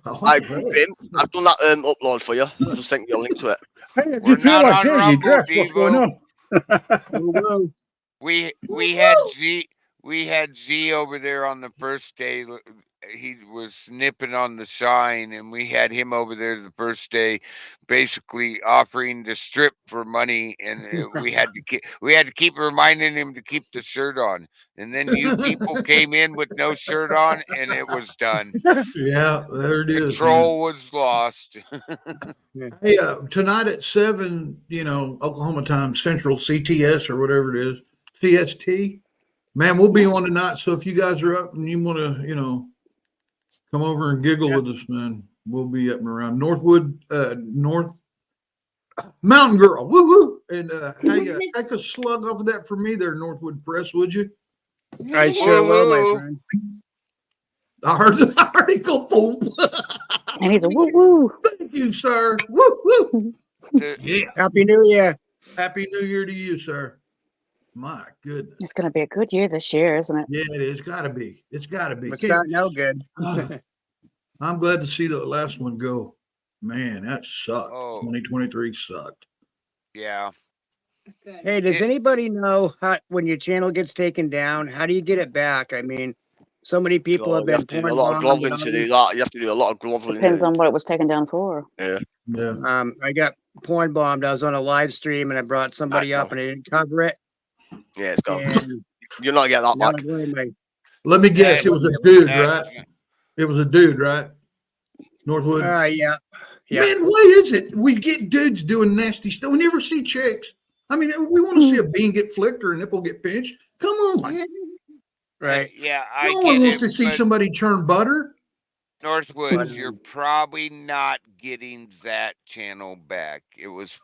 that upload for you. I just sent you a link to it. Hey, I We're just realized, not on yeah, you Rumble, dressed. What's going Devo. on? We had Z over there on the first day. He was snipping on the sign, and we had him over there the first day, basically offering to strip for money, and we had to keep reminding him to keep the shirt on. And then you people came in with no shirt on, and it was done. Yeah, there it is. Control was lost. Hey, tonight at 7, Oklahoma time, Central CTS or whatever it is, CST. Man, we'll be on tonight. So if you guys are up and you want to, come over and giggle with us, man, we'll be up and around Northwood, North Mountain Girl. Woo woo! And hey, take a slug off of that for me there, Northwood Press, would you? I sure will, my friend. I heard the article. Boom. And he's a woo woo. Thank you, sir. Woo woo. Yeah. Happy New Year. Happy New Year to you, sir. My goodness. It's going to be a good year this year, isn't it? Yeah, it is. Got to be. It's got to be. It's not no good. I'm glad to see the last one go. Man, that sucked. Oh. 2023 sucked. Yeah. Hey, does anybody know how, when your channel gets taken down, how do you get it back? I mean, so many people have You been have to do a lot of bombed groveling and to all do these- that. You have to do a lot of groveling. Depends on what it was taken down for. Yeah. Yeah. I got porn bombed. I was on a live stream and I brought somebody up and I didn't cover it. Yeah, it's gone. And You're not getting that now back. I'm wearing my- Let me guess. Hey, It was a dude, that's- right? It was a dude, right? Northwood. yeah. Yeah. Man, why is it we get dudes doing nasty stuff? We never see chicks. I mean, we want to see a bean get flicked or a nipple get pinched. Come on. Right. Yeah, I No one get wants it, to see but somebody churn butter. Northwoods, you're probably not getting that channel back. It was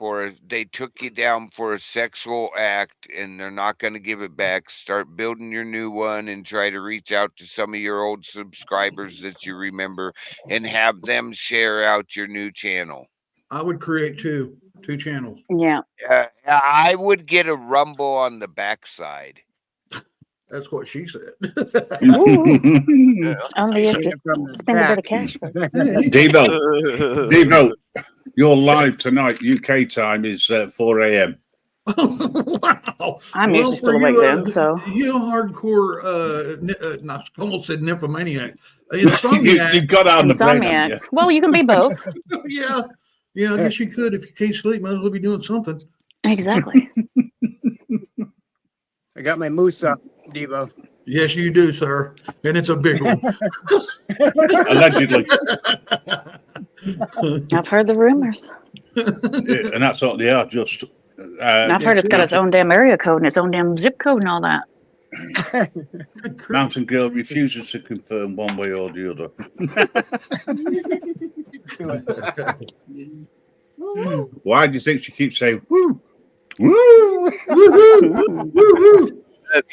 they took you down for a sexual act, and they're not going to give it back. Start building your new one and try to reach out to some of your old subscribers that you remember and have them share out your new channel. I would create two channels. Yeah. I would get a Rumble on the backside. That's what she said. Only if you From the spend a bit of back. cash. first. Devo, you're live tonight. UK time is 4 a.m. Wow. I'm usually for still awake you, then, so. You hardcore, I almost said nymphomaniac. Insomniac. you got out on the plane. haven't Insomniacs. Well, you can be both. Yeah. Yeah, I guess you could. If you can't sleep, might as well be doing something. Exactly. I got my moose up, Devo. Yes, you do, sir. And it's a big one. Allegedly. I've heard the rumors. Yeah, and that's what they are, just. And I've heard it's got its own damn area code and its own damn zip code and all that. Mountain Girl refuses to confirm one way or the other. Why do you think she keeps saying, woo? Woo! Woo-hoo! Woo-hoo!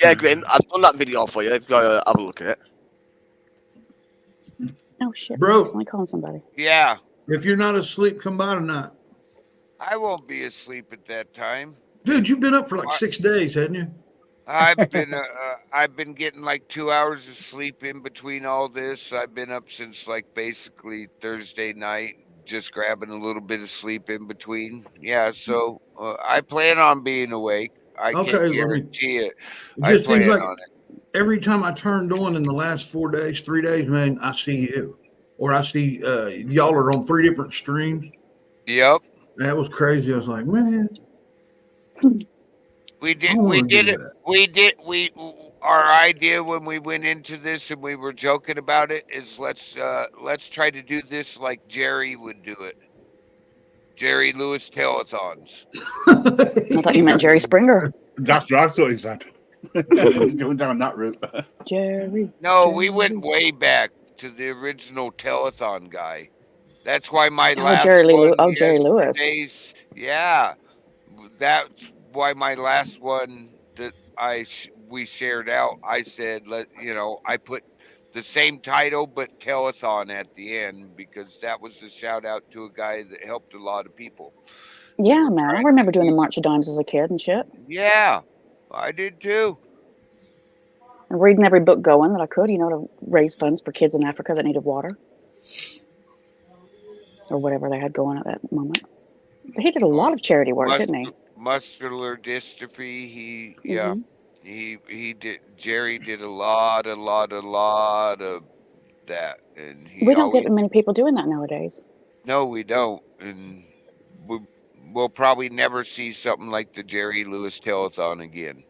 Yeah, Grim, I've done that video for you. If you want to have a look at it. Oh shit. Bro. It's only calling somebody. Yeah, If you're not asleep, come by tonight. I won't be asleep at that time. Dude, you've been up for like 6 days, hadn't you? I've been getting like 2 hours of sleep in between all this. I've been up since like basically Thursday night, just grabbing a little bit of sleep in between. Yeah, so I plan on being awake. I Okay, can let me- guarantee it. It I just seems plan like on it. every time I turned on in the last 4 days, 3 days, man, I see you. Or I see y'all are on 3 different streams. Yep, That was crazy. I was like, man, we I did. wanna We do did it. that. Our idea when we went into this and we were joking about it is let's try to do this like Jerry would do it. Jerry Lewis telethons. I thought you meant Jerry Springer. That's what I thought exactly. Going down that route. Jerry. No, we went way back to the original telethon guy. That's why my Oh, last Jerry Lee- one oh, Jerry Lewis. yesterday's- Yeah, that's why my last one that I we shared out, I said, I put the same title but telethon at the end because that was a shout out to a guy that helped a lot of people. Yeah, man. I remember doing the March of Dimes as a kid and shit. Yeah, I did too. And reading every book going that I could, to raise funds for kids in Africa that needed water. Or whatever they had going at that moment. But he did a lot of charity work, didn't he? Muscular dystrophy. He did. Jerry did a lot of that, and we don't get many people doing that nowadays. No, we don't, and we'll probably never see something like the Jerry Lewis Telethon again.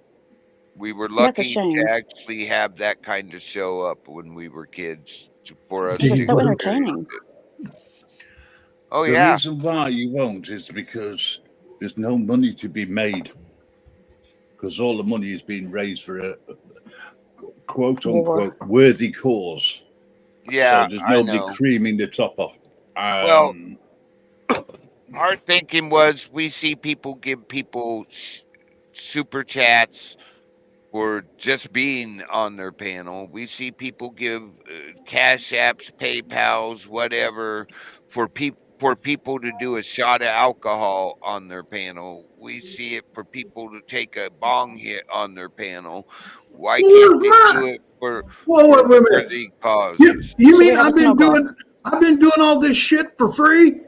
We were lucky to actually have that kind of show up when we were kids for us. It's so entertaining. Oh, the yeah. The reason why you won't is because there's no money to be made. Because all the money is being raised for a quote unquote worthy cause. Yeah. So there's nobody creaming the top off. Well, our thinking was we see people give people super chats for just being on their panel. We see people give Cash Apps, PayPals, whatever for people to do a shot of alcohol on their panel. We see it for people to take a bong hit on their panel. Why can't we do it for worthy causes? You mean I've been doing all this shit for free?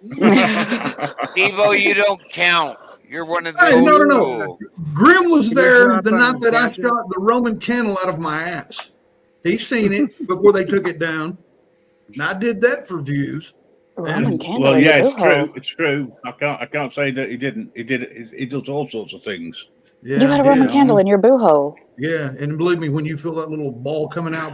Evo, you don't count. You're one of those. No. Grim was there the night that I shot the Roman candle out of my ass. He's seen it before they took it down. And I did that for views. Well, yeah, it's true. It's true. I can't say that he didn't. He did it. He does all sorts of things. Yeah, you had a Roman candle in your boo-hole. Yeah, and believe me, when you feel that little ball coming out,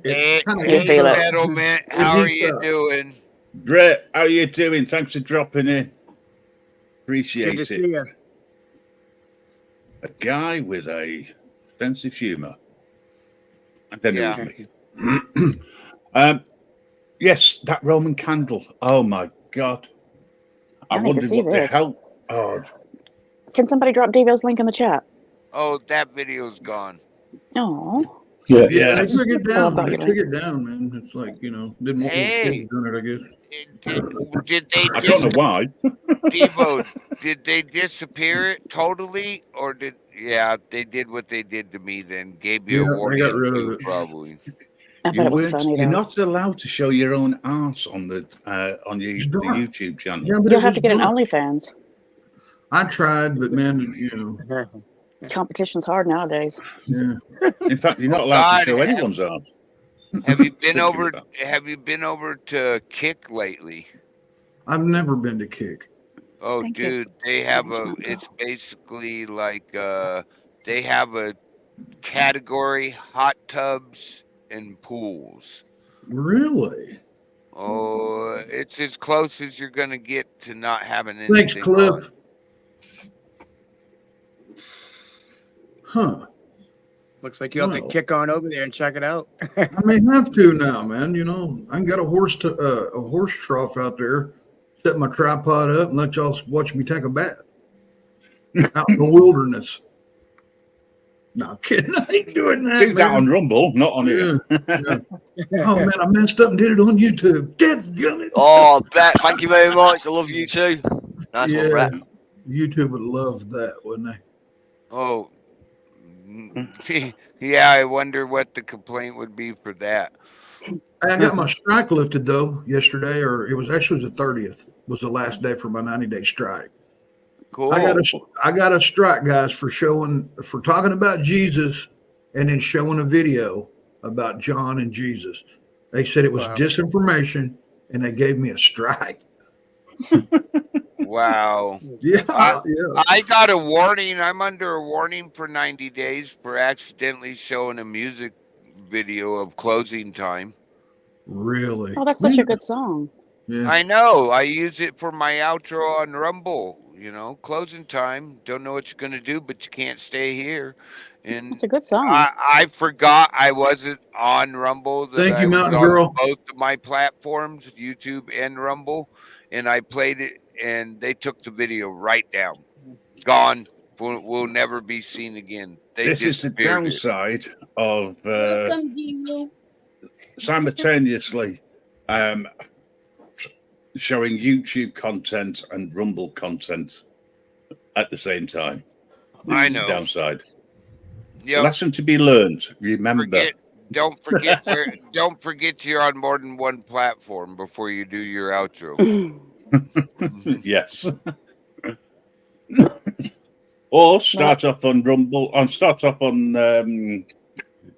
it kind of settlement. How are you doing? Great. How are you doing? Thanks for dropping in. Appreciate it. See you. A guy with a sense of humour. I don't know me. Yes, that Roman candle. Oh my God! I wondered what the hell. Oh. Can somebody drop Devo's link in the chat? Oh, that video's gone. Oh. Yeah, they took it down. They took it down, man. It's like, didn't want kids doing it, I guess. Did they? I don't know why. Devo, did they disappear it totally, or did? Yeah, they did what they did to me. Then gave you a warning. I got rid of it. Probably. You're not allowed to show your own arse on the the YouTube channel. Yeah, you'll have to get an OnlyFans. I tried, but man, competition's hard nowadays. Yeah. In fact, you're not allowed to show anyone's arse. Have you been over? Have you been over to Kick lately? I've never been to Kick. Oh, dude, they have it's basically like they have a category: hot tubs and pools. Really? Oh, it's as close as you're gonna get to not having anything. Thanks, Cliff. Huh. Looks like you'll have to kick on over there and check it out. I may have to now, man. I got a horse trough out there. Set my tripod up and let y'all watch me take a bath out in the wilderness. No, I'm kidding. I ain't doing that. Do that on Rumble, not on here. Yeah. Oh man, I messed up and did it on YouTube. Deadgummit. Oh, Brett, thank you very much. I love you too. Nice one, Brett. YouTube would love that, wouldn't they? Oh, yeah. I wonder what the complaint would be for that. I got my strike lifted though yesterday, or it was the 30th. Was the last day for my 90-day strike. Cool. I got a strike, guys, for talking about Jesus and then showing a video about John and Jesus. They said it was disinformation, and they gave me a strike. Wow. Yeah. I got a warning. I'm under a warning for 90 days for accidentally showing a music video of Closing Time. Really? Oh, that's such a good song. Yeah. I know. I use it for my outro on Rumble. Closing Time. Don't know what you're going to do, but you can't stay here. And it's a good song. I forgot I wasn't on Rumble. Thank you, Mountain Girl. Both of my platforms, YouTube and Rumble. And I played it, and they took the video right down. Gone. will never be seen again. They This is the disappeared it. downside of Welcome, Dino. simultaneously showing YouTube content and Rumble content at the same time. This I is the know. downside. Yep. Lesson to be learned. Remember. Don't forget you're on more than one platform before you do your outro. Yes. Or start off on Rumble, and start off on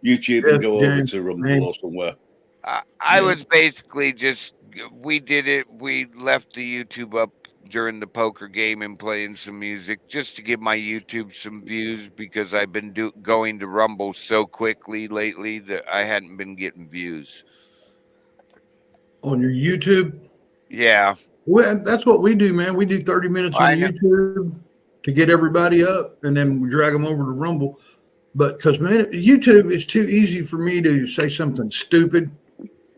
YouTube and go over James, to Rumble man. or somewhere. I was basically just, we did it. We left the YouTube up during the poker game and playing some music just to give my YouTube some views, because I've been going to Rumble so quickly lately that I hadn't been getting views. On your YouTube? Yeah. Well, that's what we do, man. We do 30 minutes I on know. YouTube to get everybody up, and then we drag them over to Rumble. But because, man, YouTube is too easy for me to say something stupid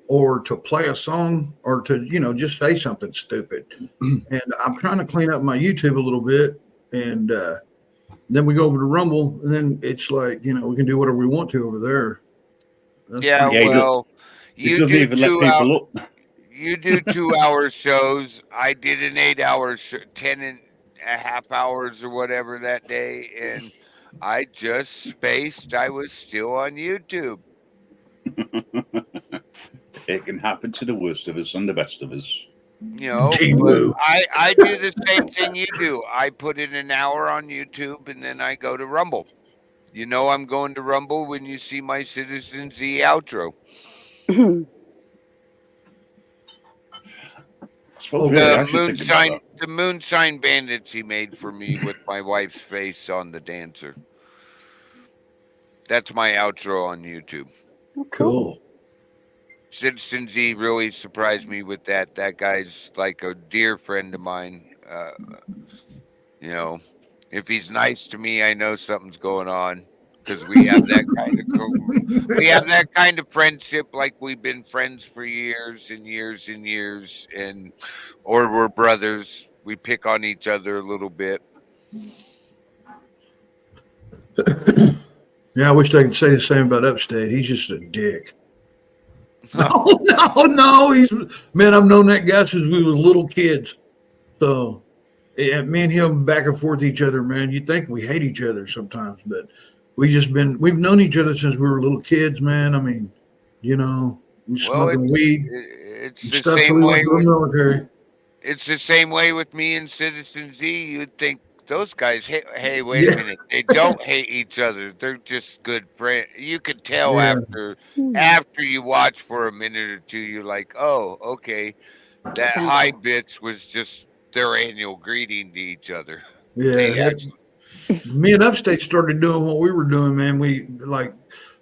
or to play a song or to, just say something stupid. And I'm trying to clean up my YouTube a little bit. And then we go over to Rumble, and then it's like, we can do whatever we want to over there. That's Yeah, Yeah, well, It you doesn't do even let 2 people hours. up. You do 2-hour shows. I did an 8-hour, 10.5 hours or whatever that day, and I just spaced. I was still on YouTube. It can happen to the worst of us and the best of us. But Woo. I do the same thing you do. I put in an hour on YouTube, and then I go to Rumble. I'm going to Rumble when you see my Citizen Z outro. The moonshine bandits he made for me with my wife's face on the dancer. That's my outro on YouTube. Cool. Citizen Z really surprised me with that. That guy's like a dear friend of mine. If he's nice to me, I know something's going on, because we have that kind of friendship. Like, we've been friends for years and years and years, or we're brothers. We pick on each other a little bit. Yeah, I wish I could say the same about Upstate. He's just a dick. No. Man, I've known that guy since we were little kids. So, yeah, me and him back and forth each other, man. You think we hate each other sometimes, but we've known each other since we were little kids, man. I mean, we smoking weed. It's the same way. It's the same way with me and Citizen Z. You'd think those guys, hey, wait a minute. They don't hate each other. They're just good friends. You can tell after you watch for a minute or two, you're like, oh, okay. That high bitch was just their annual greeting to each other. Yeah. Me and Upstate started doing what we were doing, man. We, like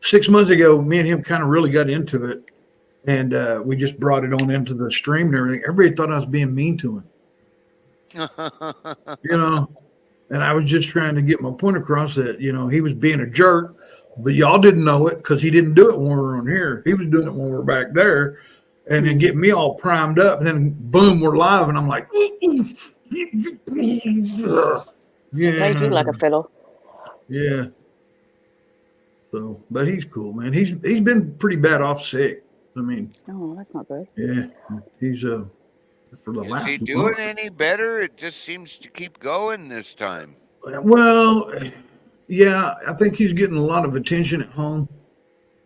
6 months ago, me and him kind of really got into it. And we just brought it on into the stream and everything. Everybody thought I was being mean to him. And I was just trying to get my point across that, he was being a jerk, but y'all didn't know it because he didn't do it when we were on here. He was doing it when we were back there, and then getting me all primed up. And then boom, we're live, and I'm like, yeah. Played you like a fiddle. Yeah. So, but he's cool, man. He's been pretty bad off sick. I mean, oh, that's not good. Yeah, he's for the last. Is he doing any better? It just seems to keep going this time. Well, yeah, I think he's getting a lot of attention at home.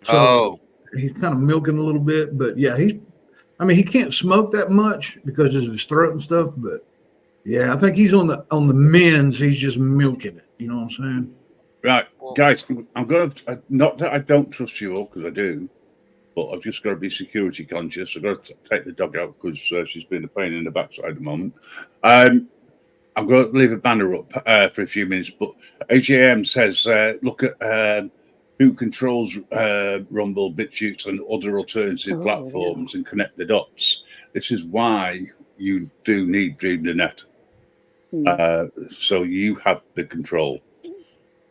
So he's kind of milking a little bit, but yeah, he can't smoke that much because of his throat and stuff. But yeah, I think he's on the men's. He's just milking it. You know what I'm saying? Right, guys. I'm going to not that I don't trust you all, because I do. But I've just got to be security conscious. I've got to take the dog out because she's been a pain in the backside at the moment. I'm going to leave a banner up for a few minutes. But AJM says, look at who controls Rumble, BitChute, and other alternative platforms and connect the dots. This is why you do need Dream the Net. So you have the control,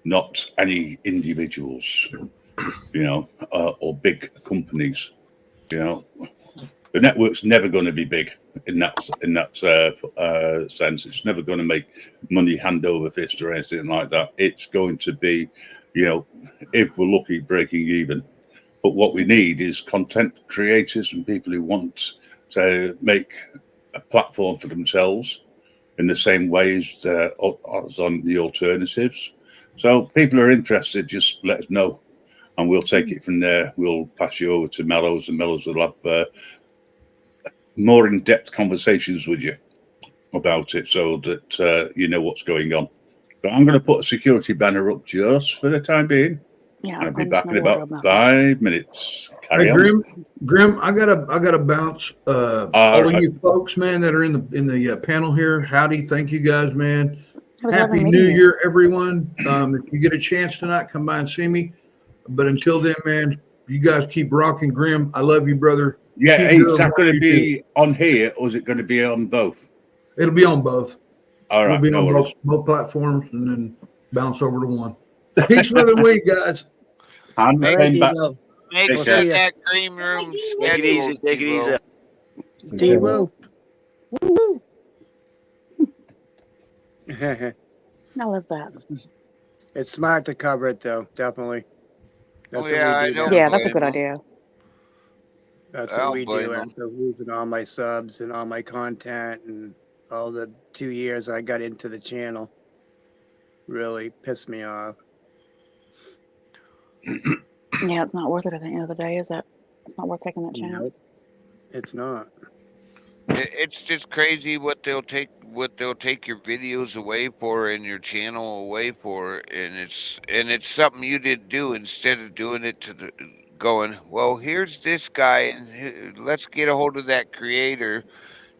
not any individuals. Or big companies. The network's never going to be big. in that sense. It's never going to make money hand over fist or anything like that. It's going to be, you know, if we're lucky, breaking even. But what we need is content creators and people who want to make a platform for themselves in the same way as on the alternatives. So people are interested, just let us know, and we'll take it from there. We'll pass you over to Mellows, and Mellows will have more in-depth conversations with you about it, so that you know what's going on. But I'm going to put a security banner up just for the time being. Yeah, I'll be I'm back just in not worried about about that. 5 minutes. Carry Hey, on. Grim, I gotta bounce. All of right. you folks, man, that are in the panel here. Howdy, thank you guys, man. It was Happy lovely New meeting you. Year, everyone. If you get a chance tonight, come by and see me. But until then, man, you guys keep rocking. Grim, I love you, brother. Yeah, Keep hey, doing is that what going to you do. be on here, or is it going to be on both? It'll be on both. All We'll right, be no on worries. both platforms and then bounce over to one. Peace, love, and weed, guys. And All right, came back. Devo. Make Take sure care. that green room Take it easy. scheduled. Take it easy. D woo. Woo woo. I love that. It's smart to cover it though, definitely. That's Oh, yeah, what I we do don't now. Yeah, that's a blame good 'em. idea. That's I what don't we blame do 'em. after losing all my subs and all my content and all the 2 years I got into the channel. Really pissed me off. Yeah, it's not worth it at the end of the day, is it? It's not worth taking that Nope, chance. it's not. It's just crazy what they'll take your videos away for and your channel away for, and it's something you didn't do. Instead of doing it to the going, well, here's this guy, and let's get a hold of that creator,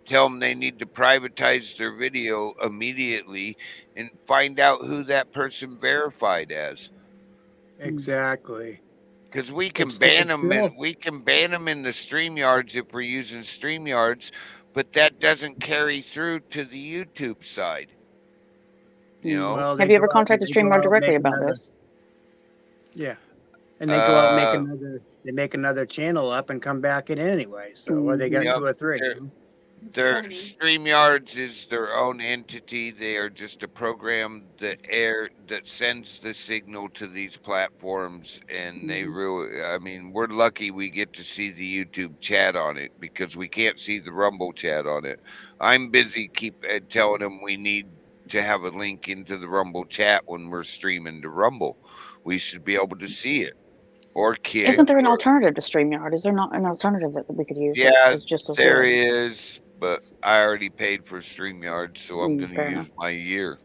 tell them they need to privatize their video immediately, and find out who that person verified as. Exactly. Because we can It's ban it's them, and still we can ban them in the StreamYards if we're using StreamYards, but that doesn't carry through to the YouTube side. You know, well, Have they you go ever out and contacted they go StreamYard out and directly make about another. this? Yeah. And they go out and make uh, another. They make another channel up and come back in anyway. So or they got yep, 2 or 3. they're- their StreamYards is their own entity. They are just a program that sends the signal to these platforms, and they really, I mean, we're lucky we get to see the YouTube chat on it because we can't see the Rumble chat on it. I'm busy telling them we need to have a link into the Rumble chat when we're streaming to Rumble. We should be able to see it, or Kick. Isn't there an or- alternative to StreamYard? Is there not an alternative that we could use that Yeah, is just as there good? is, but I already paid for StreamYard, so I'm going to Fair use enough. my year.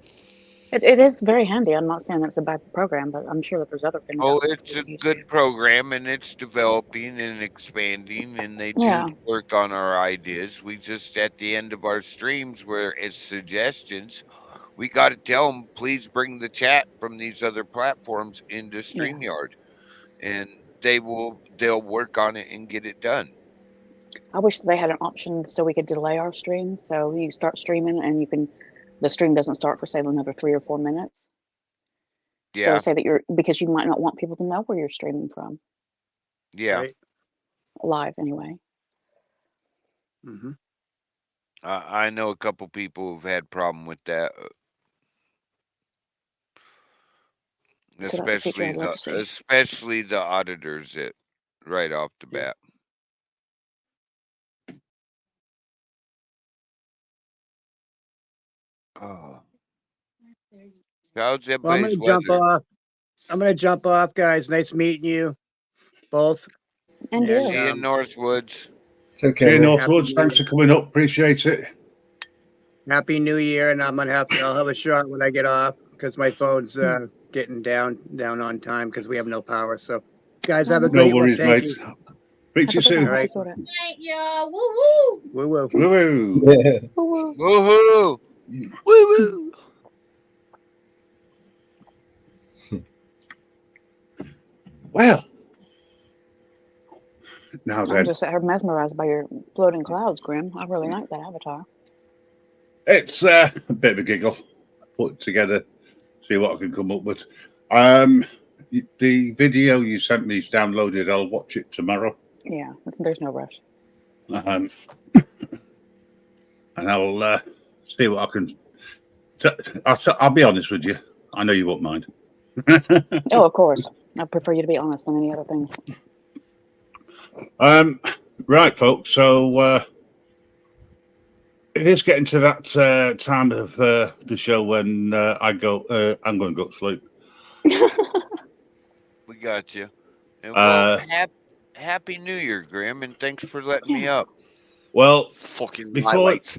It is very handy. I'm not saying it's a bad program, but I'm sure that there's other things Oh, out there that it's we a can use good too. program, and it's developing and expanding, and they do Yeah. work on our ideas. We just, at the end of our streams, where it's suggestions, we got to tell them, please bring the chat from these other platforms into StreamYard, and they'll work on it and get it done. I wish they had an option so we could delay our streams. So you start streaming and the stream doesn't start for say another 3 or 4 minutes. So Yeah, say that because you might not want people to know where you're streaming from yeah. Right? live anyway. Mm-hmm. I know a couple people who've had problem with that. So that's a feature I'd love to see. Especially the auditors right off the Yeah. bat. Oh. How's Well, everybody's weather? I'm gonna jump off, guys. Nice meeting you both. And And, you. See you in Northwoods. It's okay. Okay, Rick. Northwoods, thanks for coming up. Appreciate it. Happy New Year, and I'll have a shot when I get off because my phone's getting down on time because we have no power. So, guys, have a No great one. worries, Thank mate. you. Speak to you soon. All right. Night, y'all. Woo woo. Woo woo. Woo-woo. Yeah. Woohoo! Woo woo. Well, now I'm then, just mesmerized by your floating clouds, Grim. I really like that avatar. it's a bit of a giggle. Put it together, see what I can come up with. The video you sent me is downloaded. I'll watch it tomorrow. Yeah, there's no rush. and I'll see what I can. I'll be honest with you. I know you won't mind. Oh, of course. I prefer you to be honest than any other thing. Right, folks. So it is getting to that time of the show when I'm going to go to sleep. We got you. And well, happy New Year, Grim, and thanks for letting me up. Well, Fucking before lightweight.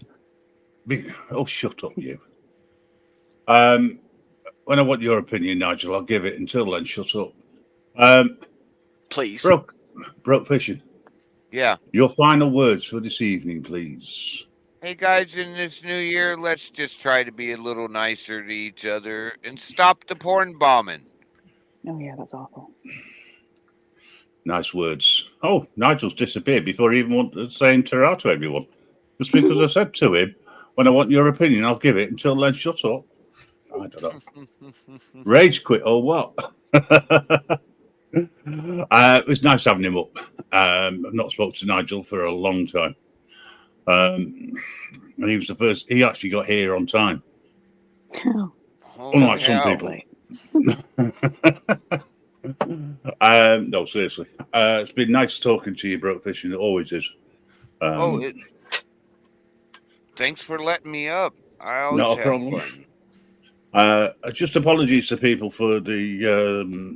oh, shut up, you. When I want your opinion, Nigel, I'll give it. Until then, shut up. Please. Broke fishing. Yeah. Your final words for this evening, please. Hey guys, in this new year, let's just try to be a little nicer to each other and stop the porn bombing. Oh yeah, that's awful. Nice words. Oh, Nigel's disappeared before he even wanted to say ta-ra to everyone. Just because I said to him, when I want your opinion, I'll give it. Until then, shut up. I don't know. Rage quit or what? It was nice having him up. I've not spoken to Nigel for a long time. And he was the first. He actually got here on time. Oh, Unlike some people. No, seriously. It's been nice talking to you, Broke Fishing. It always is. Thanks for letting me up. I always not a have problem. fun. Just apologies to people for the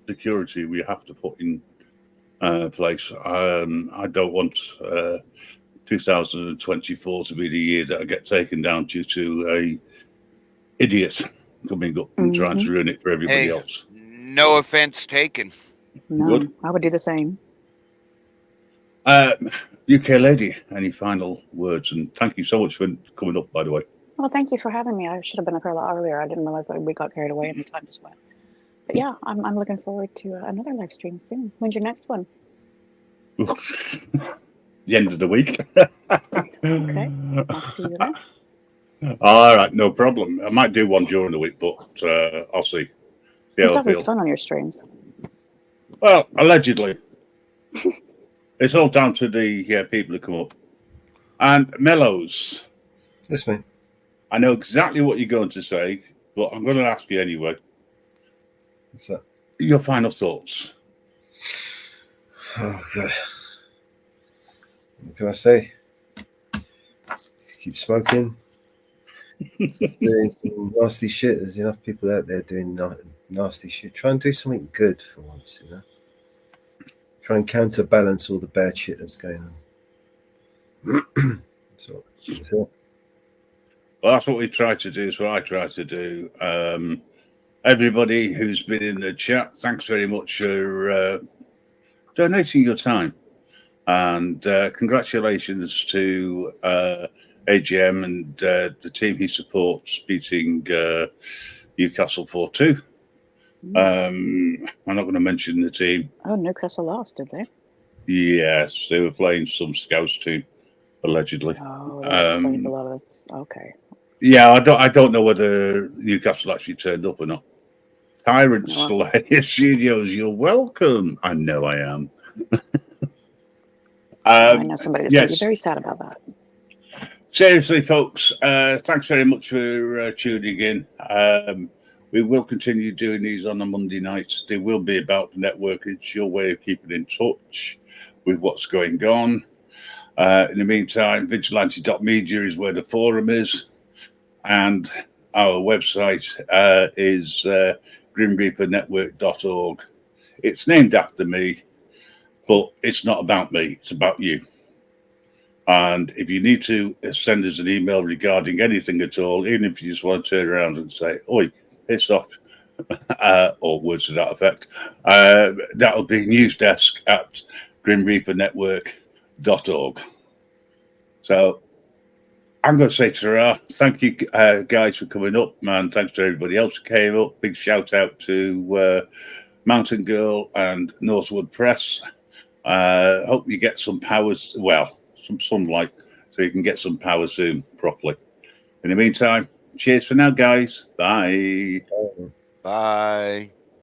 security we have to put in place. I don't want 2024 to be the year that I get taken down due to a idiot coming up and trying to ruin it for everybody else. No offense taken. no, Good. I would do the same. UK lady, any final words? And thank you so much for coming up, by the way. Well, thank you for having me. I should have been up here a lot earlier. I didn't realize that we got carried away and the time just went. But yeah, I'm looking forward to another live stream soon. When's your next one? The end of the week. Okay, I'll see you then. All right, no problem. I might do one during the week, but I'll see. It's always fun on your streams. Well, allegedly. It's all down to the people who come up. And Mellows. Yes, mate. I know exactly what you're going to say, but I'm going to ask you anyway. What's that? Your final thoughts. Oh, God. What can I say? Keep smoking. Doing some nasty shit. There's enough people out there doing nasty shit. Try and do something good for once, you know? Try and counterbalance all the bad shit that's going on. That's all. Well, that's what we try to do. It's what I try to do. Everybody who's been in the chat, thanks very much for donating your time. And congratulations to AGM and the team he supports beating Newcastle 4-2. I'm not going to mention the team. Oh, Newcastle lost, did they? Yes, they were playing some Scouts team, allegedly. Oh, that explains a lot of this. Okay. Yeah, I don't know whether Newcastle actually turned up or not. Tyrant Slayer Studios, you're welcome. I know I am. I know somebody that's going to be very sad about that. Seriously, folks, thanks very much for tuning in. We will continue doing these on a Monday nights. They will be about the network. It's your way of keeping in touch with what's going on. In the meantime, vigilante.media is where the forum is. And our website is grimreapernetwork.org. It's named after me, but it's not about me. It's about you. And if you need to send us an email regarding anything at all, even if you just want to turn around and say, oi, piss off, or words to that effect, that'll be newsdesk at grimreapernetwork.org. So I'm going to say ta-ra. Thank you, guys, for coming up, man. Thanks to everybody else who came up. Big shout out to Mountain Girl and Northwood Press. Hope you get some powers, well, some sunlight, so you can get some power soon properly. In the meantime, cheers for now, guys. Bye. Bye.